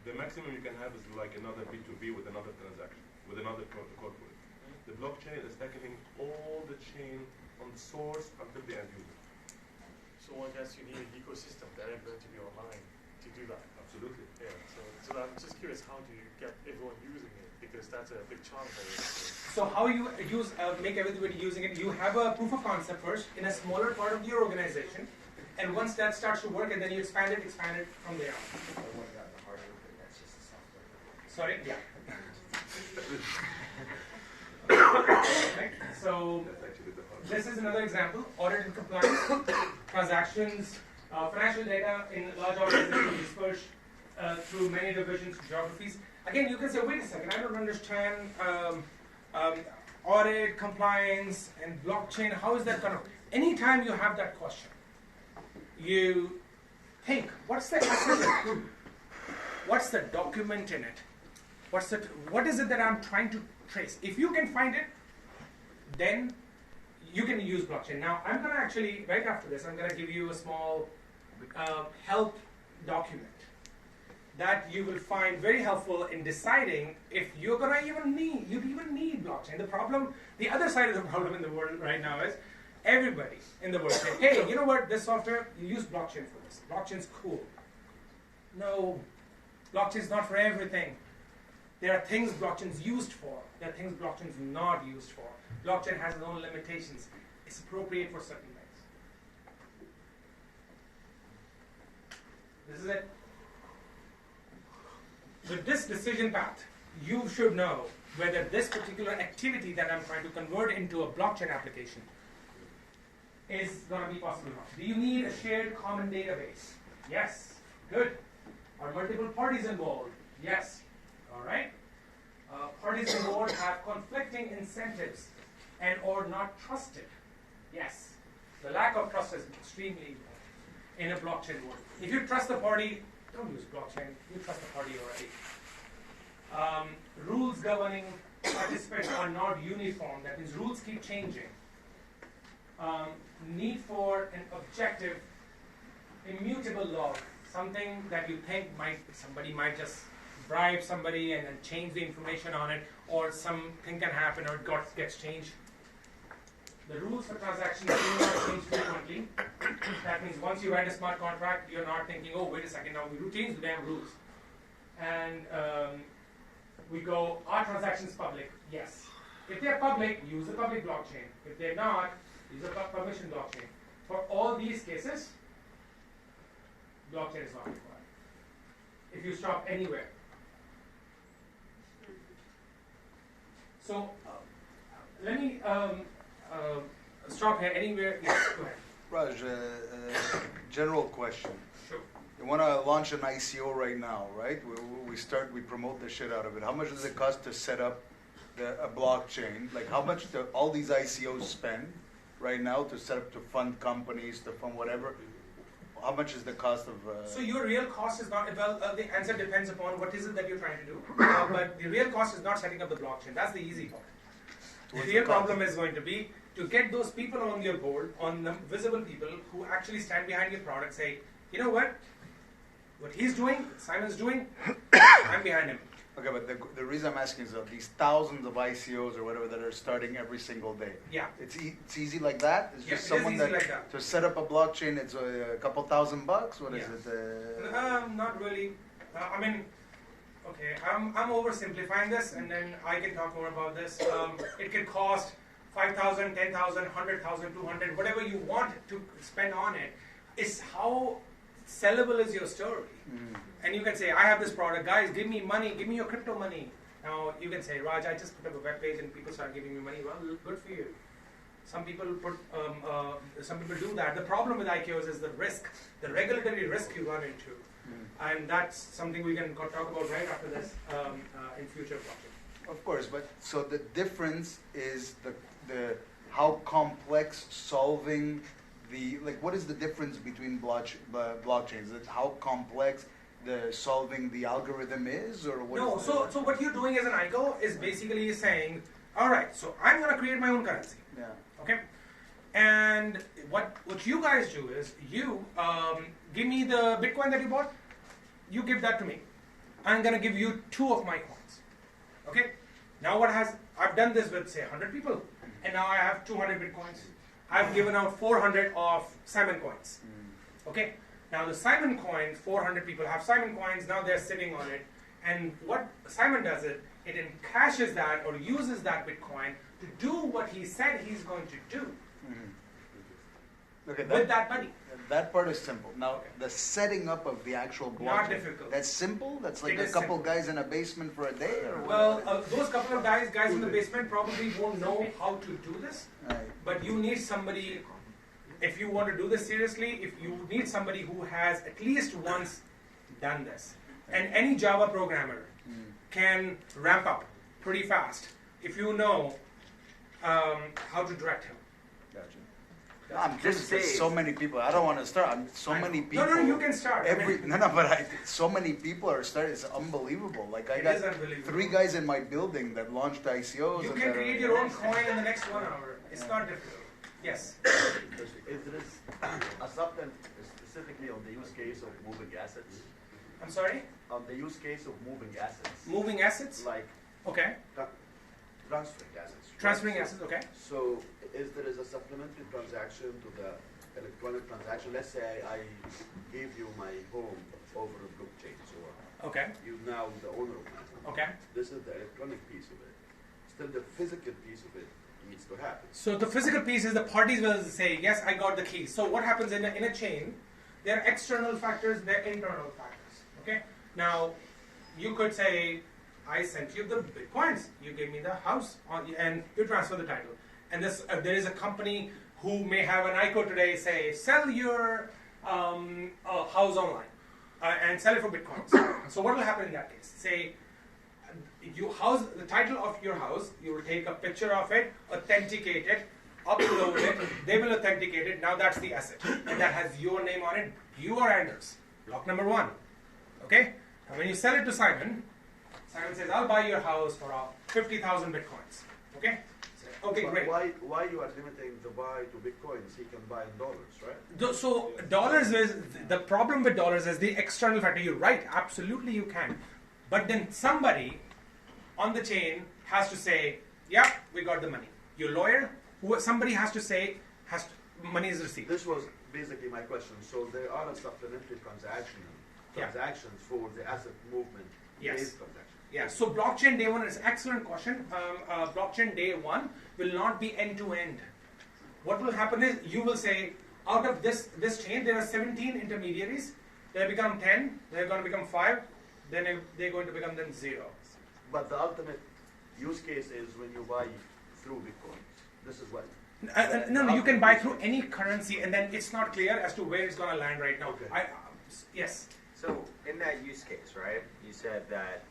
The maximum you can have is like another B2B with another transaction, with another corporate. The blockchain is tackling all the chain from the source until the end user. So I guess you need an ecosystem that is going to be online to do that. Absolutely. Yeah. So I'm just curious, how do you get everyone using it? Because that's a big chunk of it. So how you use make everybody using it? You have a proof of concept first in a smaller part of your organization, and once that starts to work, and then you expand it from there on. Sorry? Yeah. Okay. So this is another example. Audit and compliance, transactions, financial data in large organizations dispersed through many divisions, geographies. Again, you can say, wait a second, I don't understand audit, compliance, and blockchain. How is that going to... Anytime you have that question, you think, what's the asset? What's the document in it? What is it that I'm trying to trace? If you can find it, then you can use blockchain. Now, I'm going to actually, right after this, I'm going to give you a small help document that you will find very helpful in deciding if you're going to even need blockchain. The other side of the problem in the world right now is everybody in the world saying, hey, you know what, this software, you use blockchain for this. Blockchain's cool. No, blockchain's not for everything. There are things blockchain's used for. There are things blockchain's not used for. Blockchain has its own limitations. It's appropriate for certain things. This is it. With this decision path, you should know whether this particular activity that I'm trying to convert into a blockchain application is going to be possible or not. Do you need a shared common database? Yes. Good. Are multiple parties involved? Yes. All right. Parties involved have conflicting incentives and or not trusted. Yes. The lack of trust is extremely important in a blockchain world. If you trust the party, don't use blockchain. You trust the party already. Rules governing participants are not uniform. That means rules keep changing. Need for an objective, immutable law. Something that you think somebody might just bribe somebody and then change the information on it, or something can happen or it gets changed. The rules for transactions do not change frequently. That means once you write a smart contract, you're not thinking, oh, wait a second, now we change the damn rules. And we go, are transactions public? Yes. If they're public, use the public blockchain. If they're not, use a permission blockchain. For all these cases, blockchain is not required. If you stop anywhere. So let me stop here anywhere. Yes, go ahead. Raj, general question. Sure. You want to launch an ICO right now, right? We promote the shit out of it. How much does it cost to set up a blockchain? Like how much do all these ICOs spend right now to set up, to fund companies, to fund whatever? How much is the cost of? So your real cost is not, well, the answer depends upon what is it that you're trying to do. But the real cost is not setting up the blockchain. That's the easy part. The real problem is going to be to get those people on your board, on the visible people who actually stand behind your product, say, you know what he's doing, Simon's doing, I'm behind him. Okay, but the reason I'm asking is these thousands of ICOs or whatever that are starting every single day. Yeah. It's easy like that? It's just someone that, like that. To set up a blockchain, it's a couple $1,000 bucks? What is it? Not really. I mean, okay, I'm oversimplifying this, and then I can talk more about this. It can cost 5,000, 10,000, 100,000, 200, whatever you want to spend on it. It's how sellable is your story. And you can say, I have this product, guys, give me money, give me your crypto money. Now you can say, Raj, I just put up a web page and people start giving me money. Well, good for you. Some people do that. The problem with ICOs is the risk, the regulatory risk you run into. And that's something we can talk about right after this in future blockchain. Of course, but so the difference is the how complex solving what is the difference between blockchains? Is it how complex solving the algorithm is, or what? No, so what you're doing as an ICO is basically saying, all right, so I'm going to create my own currency. Yeah. Okay. And what you guys do is you give me the Bitcoin that you bought. You give that to me. I'm going to give you 2 of my coins. Okay. Now I've done this with say 100 people, and now I have 200 Bitcoins. I've given out 400 of Simon coins. Okay. Now the Simon coin, 400 people have Simon coins. Now they're sitting on it, and what Simon does it encashes that or uses that Bitcoin to do what he said he's going to do. Okay, with that money. That part is simple. Now, the setting up of the actual blockchain. Not difficult. That's simple? That's like a couple guys in a basement for a day? Or well, those couple of guys in the basement probably won't know how to do this. Right. But you need somebody, if you want to do this seriously, if you need somebody who has at least once done this. And any Java programmer can ramp up pretty fast if you know how to direct him. Gotcha. I'm just so many people. I don't want to start. Many people. No, you can start. So many people are starting. It's unbelievable. Like I It got is unbelievable. 3 guys in my building that launched ICOs. You can create your own coin in the next 1 hour. It's not difficult. Yes. Is this a something specifically on the use case of moving assets? I'm sorry? On the use case of moving assets. Moving assets? Like okay. Transferring assets. Transferring assets, okay. So there is a supplementary transaction to the electronic transaction. Let's say I gave you my home over a blockchain. So okay. You're now the owner of my home. Okay. This is the electronic piece of it. Still the physical piece of it needs to happen. So the physical piece is the parties will say, yes, I got the keys. So what happens in a chain, there are external factors, there are internal factors. Okay. Now, you could say, I sent you the Bitcoins. You gave me the house, and you transfer the title. And there is a company who may have an ICO today say, sell your house online and sell it for Bitcoins. So what will happen in that case? Say, the title of your house, you will take a picture of it, authenticate it, upload it, they will authenticate it. Now that's the asset. And that has your name on it. You are Anders. Block number 1. Okay? And when you sell it to Simon says, I'll buy your house for 50,000 Bitcoins. Okay? Okay, but great. Why you are limiting the buy to Bitcoins? He can buy in dollars, right? So dollars is, the problem with dollars is the external factor. You're right, absolutely you can. But then somebody on the chain has to say, yeah, we got the money. Your lawyer somebody has to say, money is received. This was basically my question. So there are supplementary transactions for the asset movement based transactions. Yeah, so blockchain day one is excellent question. Blockchain day one will not be end to end. What will happen is you will say, out of this chain, there are 17 intermediaries. They become 10, they're going to become 5, then they're going to become then 0. But the ultimate use case is when you buy through Bitcoin. This is what. No, you can buy through any currency, and then it's not clear as to where it's going to land right now. Okay. Yes. So in that use case, right, you said that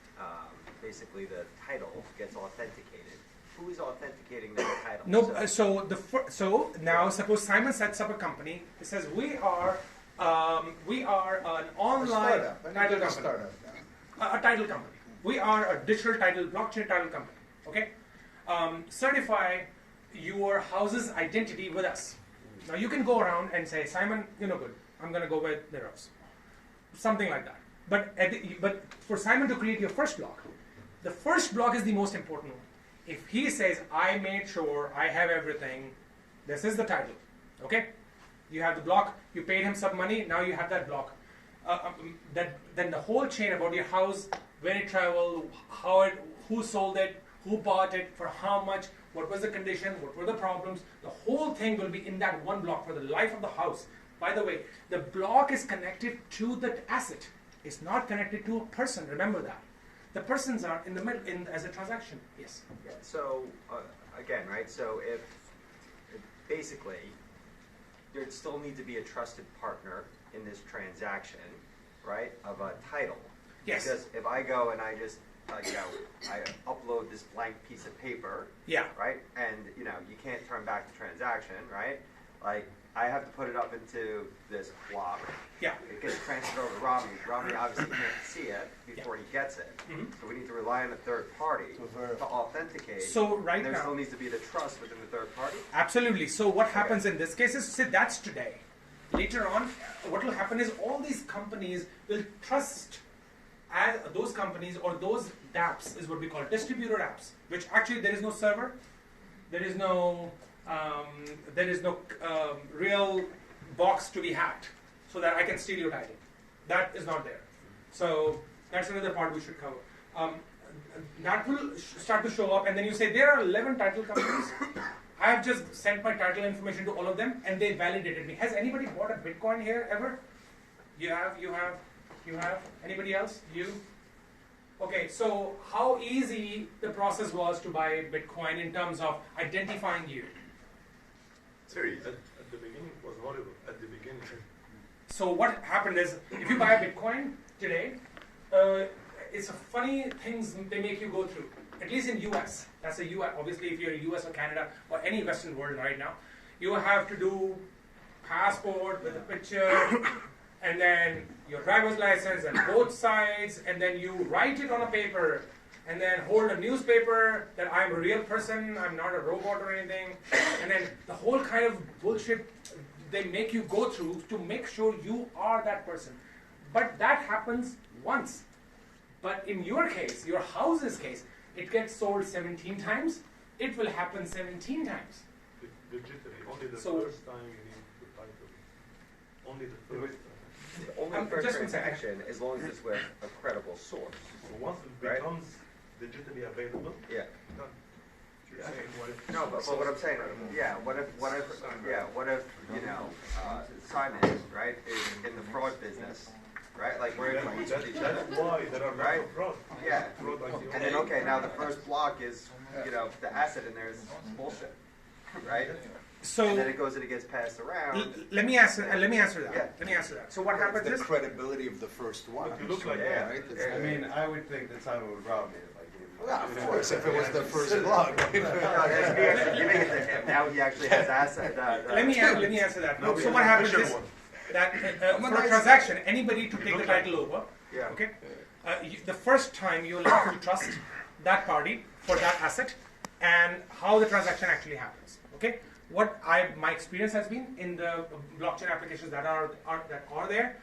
basically the title gets authenticated. Who is authenticating that title? No, so now suppose Simon sets up a company. He says we are an online title company. A title company. We are a digital title, blockchain title company. Okay, certify your house's identity with us. Now you can go around and say, Simon, you're no good. I'm going to go with Niroz. Something like that. But for Simon to create your first block, the first block is the most important one. If he says, I made sure I have everything, this is the title. Okay? You have the block, you paid him some money, now you have that block. Then the whole chain about your house, where it traveled, who sold it, who bought it, for how much, what was the condition, what were the problems, the whole thing will be in that one block for the life of the house. By the way, the block is connected to the asset. It's not connected to a person, remember that. The persons are in the middle as a transaction. Yes. Yeah, so again, right? So if basically there'd still need to be a trusted partner in this transaction, right? Of a title. Yes. Because if I go and I just I upload this blank piece of paper. Yeah. Right? And you can't turn back the transaction, right? Like I have to put it up into this block. Yeah. It gets transferred over to Rami. Rami obviously can't see it before he gets it. Mm-hmm. So we need to rely on a third party to authenticate. So right there now, still needs to be the trust within the third party. Absolutely. So what happens in this case is, say that's today. Later on, what will happen is all these companies will trust as those companies or those dApps is what we call distributed apps, which actually there is no server, there is no real box to be hacked so that I can steal your title. That is not there. So that's another part we should cover. That will start to show up, and then you say there are 11 title companies. I have just sent my title information to all of them, and they validated me. Has anybody bought a Bitcoin here ever? You have? Anybody else? You? Okay, so how easy the process was to buy Bitcoin in terms of identifying you? Sorry, at the beginning it was horrible. At the beginning. So what happened is, if you buy a Bitcoin today, it's a funny things they make you go through. At least in US, that's a US. Obviously, if you're in US or Canada or any Western world right now, you have to do passport with a picture, and then your driver's license and both sides, and then you write it on a paper, and then hold a newspaper that I'm a real person, I'm not a robot or anything, and then the whole kind of bullshit they make you go through to make sure you are that person. But that happens once. But in your case, your house's case, it gets sold 17 times, it will happen 17 times. Digitally, only the So, first time you need the title. Only the first time. Only for transaction, as long as it's with a credible source. So once it becomes digitally available, yeah. done. No, but what I'm saying, what if Simon, right, is in the fraud business, right? Like we're in each other. That's why there are right? fraud. Yeah. And then now the first block is, the asset in there is bullshit, right? So and then it goes and it gets passed around. Let me answer that. Yeah. Let me answer that. So what happens is the credibility of the first one. You look like that, right? I mean, I would think that Simon would rob me if I gave him. Well, of course, if it was the first blog. Now he actually has asset. Let me answer that. So what happens is that for a transaction, anybody to take the title over, okay, the first time you'll have to trust that party for that asset and how the transaction actually happens. Okay, my experience has been in the blockchain applications that are there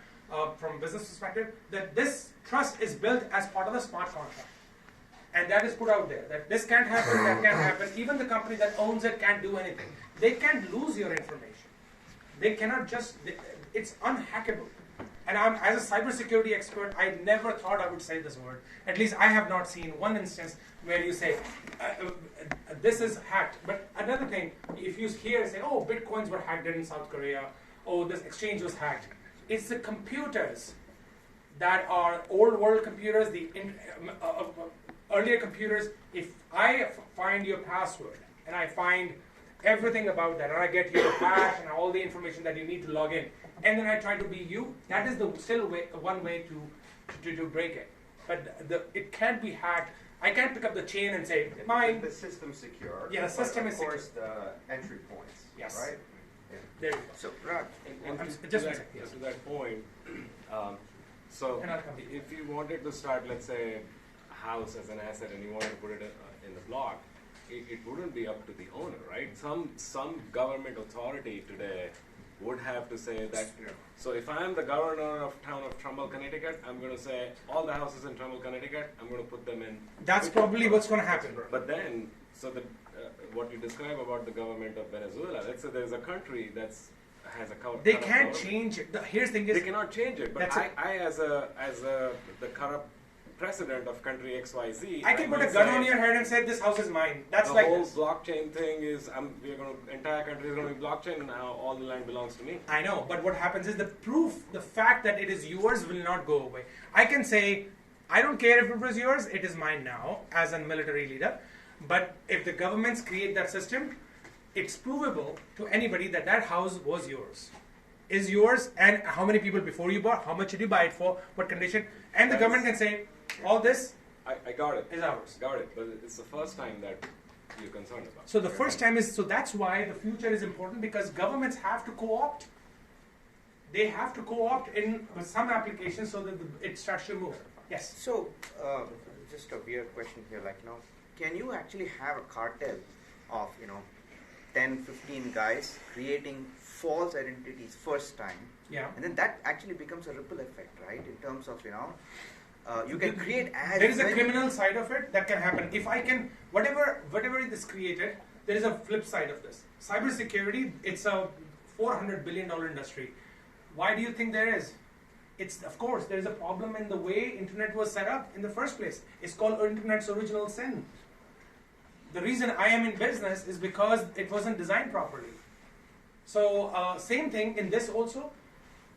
from a business perspective, that this trust is built as part of the smart contract. and that is put out there, that this can't happen, that can't happen. Even the company that owns it can't do anything. They can't lose your information. They cannot just, it's unhackable. And as a cybersecurity expert, I never thought I would say this word. At least I have not seen one instance where you say, this is hacked. But another thing, if you hear say, oh, bitcoins were hacked in South Korea, oh, this exchange was hacked. It's the computers that are old world computers, the earlier computers. If I find your password and I find everything about that, and I get your hash and all the information that you need to log in, and then I try to be you, that is still one way to break it. But it can't be hacked. I can't pick up the chain and say, mine. The system's secure. Yeah, the system is secure. Of course, the entry points. Yes. Right? Yeah. There you go. So, Raj, to that point, so if you wanted to start, let's say, a house as an asset and you wanted to put it in the block, it wouldn't be up to the owner, right? Some government authority today would have to say that, so if I'm the governor of town of Trumbull, Connecticut, I'm going to say all the houses in Trumbull, Connecticut, I'm going to put them in. That's probably what's going to happen. But then, so what you describe about the government of Venezuela, let's say there's a country has a cover. They can't change it. Here's the thing is, they cannot change it. But I as the corrupt president of country XYZ, I can put a gun on your head and say this house is mine. That's the like whole this. blockchain thing is entire country is going to be blockchain, and now all the land belongs to me. I know, but what happens is the fact that it is yours will not go away. I can say, I don't care if it was yours, it is mine now as a military leader. But if the governments create that system, it's provable to anybody that that house was yours. Is yours, and how many people before you bought, how much did you buy it for, what condition, and the government can say, all this I got it. Is ours. Got it. But it's the first time that you're concerned about. So the first time is, so that's why the future is important, because governments have to co-opt. They have to co-opt in some applications so that it starts to move. Yes? So, just a weird question here, can you actually have a cartel of, 10, 15 guys creating false identities first time? Yeah. And then that actually becomes a ripple effect, right? In terms of, you can create ads. There is a criminal side of it that can happen. If I can, whatever is created, there is a flip side of this. Cybersecurity, it's a $400 billion industry. Why do you think there is? It's, of course, there is a problem in the way internet was set up in the first place. It's called internet's original sin. The reason I am in business is because it wasn't designed properly. So same thing in this also.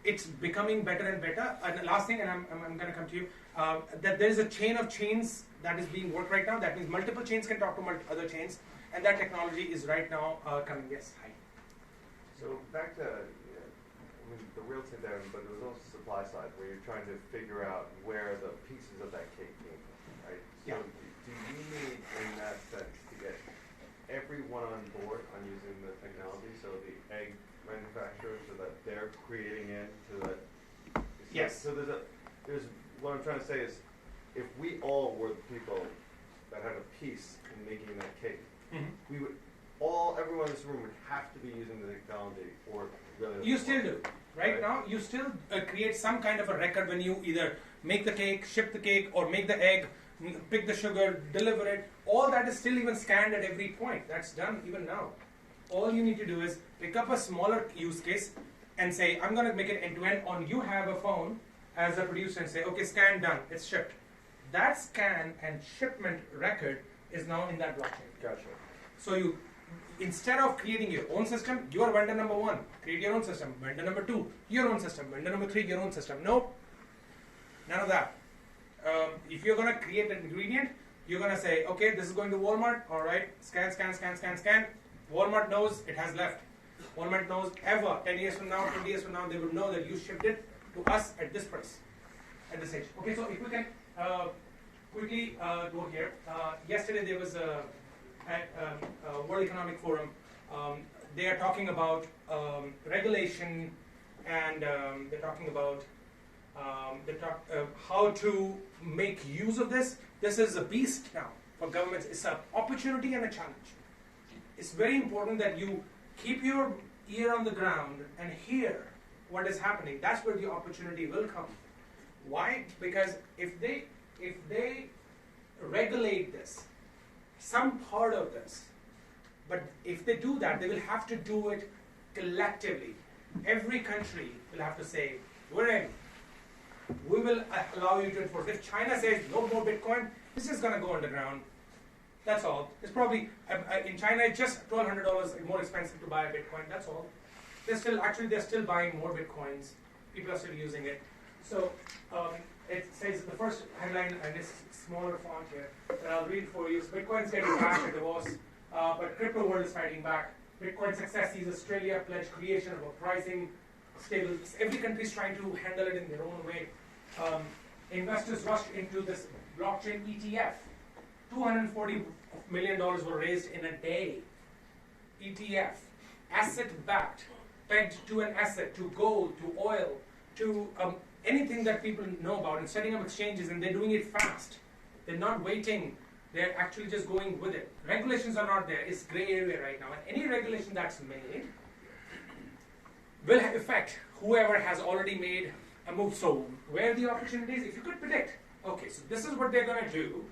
It's becoming better and better. And the last thing, and I'm going to come to you, that there is a chain of chains that is being worked right now. That means multiple chains can talk to other chains, and that technology is right now coming. Yes, hi. So back to the realty there, but it was also supply side, where you're trying to figure out where the pieces of that cake came from, right? So Yeah. do you need, in that sense, to get everyone on board on using the technology, so the egg manufacturers, so that they're creating it, so that Yes. So there's what I'm trying to say is, if we all were the people that had a piece in making that cake, we would everyone in this room would have to be using the technology, or really You still do. Right now, you still create some kind of a record when you either make the cake, ship the cake, or make the egg, pick the sugar, deliver it. All that is still even scanned at every point. That's done even now. All you need to do is pick up a smaller use case and say, I'm going to make it end-to-end on you have a phone as a producer and say, okay, scan done, it's shipped. That scan and shipment record is now in that blockchain. Gotcha. So you, instead of creating your own system, you are vendor number 1, create your own system. Vendor number 2, your own system. Vendor number 3, your own system. Nope, none of that. If you're going to create an ingredient, you're going to say, okay, this is going to Walmart, all right, scan, scan, scan, scan, scan. Walmart knows it has left. Walmart knows ever, 10 years from now, 20 years from now, they would know that you shipped it to us at this price, at this age. Okay, so if we can quickly go here. Yesterday there was at World Economic Forum, they are talking about regulation, and they're talking about how to make use of this. This is a beast now for governments. It's an opportunity and a challenge. It's very important that you keep your ear on the ground and hear what is happening. That's where the opportunity will come. Why? Because if they regulate this, some part of this. But if they do that, they will have to do it collectively. Every country will have to say, we're in. We will allow you to enforce. If China says no more Bitcoin, it's just going to go underground. That's all. It's probably, in China, it's just $1,200 more expensive to buy a Bitcoin. That's all. They're still buying more Bitcoins. People are still using it. So it says the first headline, and it's smaller font here, that I'll read for you. So Bitcoin's getting bashed at Davos, but crypto world is fighting back. Bitcoin success sees Australia pledge creation of a pricing stable. Every country is trying to handle it in their own way. Investors rushed into this blockchain ETF. $240 million were raised in a day. ETF, asset-backed, pegged to an asset, to gold, to oil, to anything that people know about, and setting up exchanges, and they're doing it fast. They're not waiting. They're actually just going with it. Regulations are not there. It's gray area right now. And any regulation that's made will affect whoever has already made a move. So where are the opportunities? If you could predict, okay, so this is what they're going to do.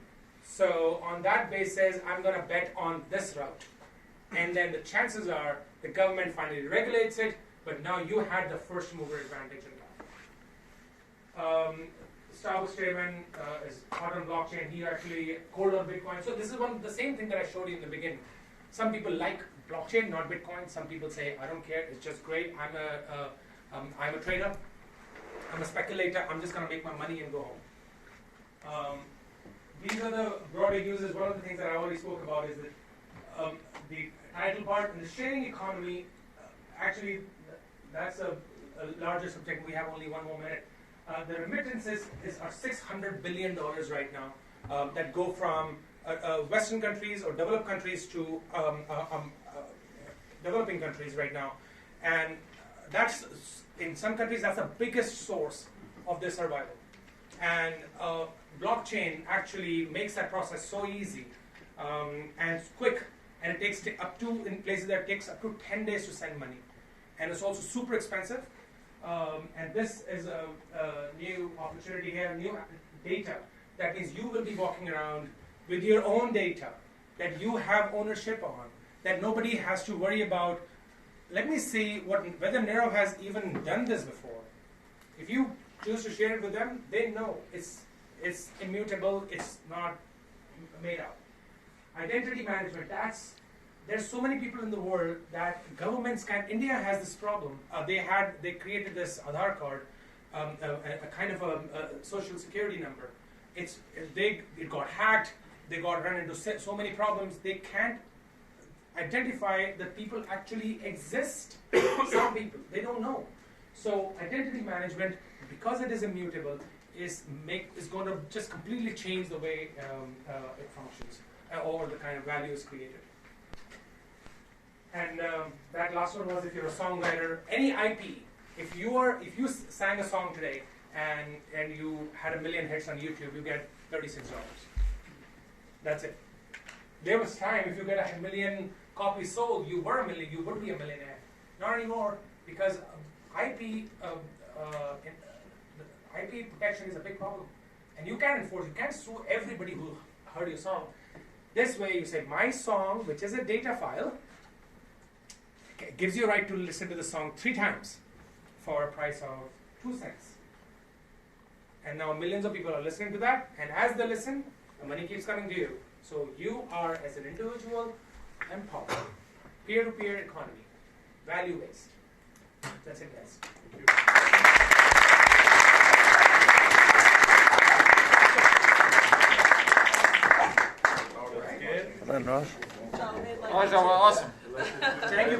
So on that basis, I'm going to bet on this route. And then the chances are the government finally regulates it, but now you had the first mover advantage in that. Starbucks chairman is hot on blockchain. He actually cold on Bitcoin. So this is the same thing that I showed you in the beginning. Some people like blockchain, not Bitcoin. Some people say, I don't care. It's just great. I'm a trader. I'm a speculator. I'm just going to make my money and go home. These are the broader uses. One of the things that I already spoke about is that the title part in the sharing economy. Actually, that's a larger subject. We have only one more minute. The remittances are $600 billion right now that go from Western countries or developed countries to developing countries right now. And that's, in some countries, that's the biggest source of their survival. And blockchain actually makes that process so easy and quick. And it takes up to, in places that it takes up to 10 days to send money. And it's also super expensive. And this is a new opportunity here, new data. That means you will be walking around with your own data that you have ownership on, that nobody has to worry about. Let me see whether Nero has even done this before. If you choose to share it with them, they know it's immutable, it's not made up. Identity management, there's so many people in the world that governments can. India has this problem. They created this Aadhaar card, a kind of a social security number. It got hacked. They got run into so many problems. They can't identify that people actually exist. Some people, they don't know. So identity management, because it is immutable, is going to just completely change the way it functions or the kind of value is created. And that last one was, if you're a songwriter, any IP. If you sang a song today and you had 1 million hits on YouTube, you get $36. That's it. There was time, if you get 1 million copies sold, you would be a millionaire. Not anymore, because IP protection is a big problem, and you can't enforce. You can't sue everybody who heard your song. This way, you say, my song, which is a data file, gives you a right to listen to the song 3 times for a price of 2 cents. And now millions of people are listening to that, and as they listen, the money keeps coming to you. So you are, as an individual, empowered. Peer-to-peer economy, value-based. That's it, guys. Thank you. Raj. Awesome. Thank you.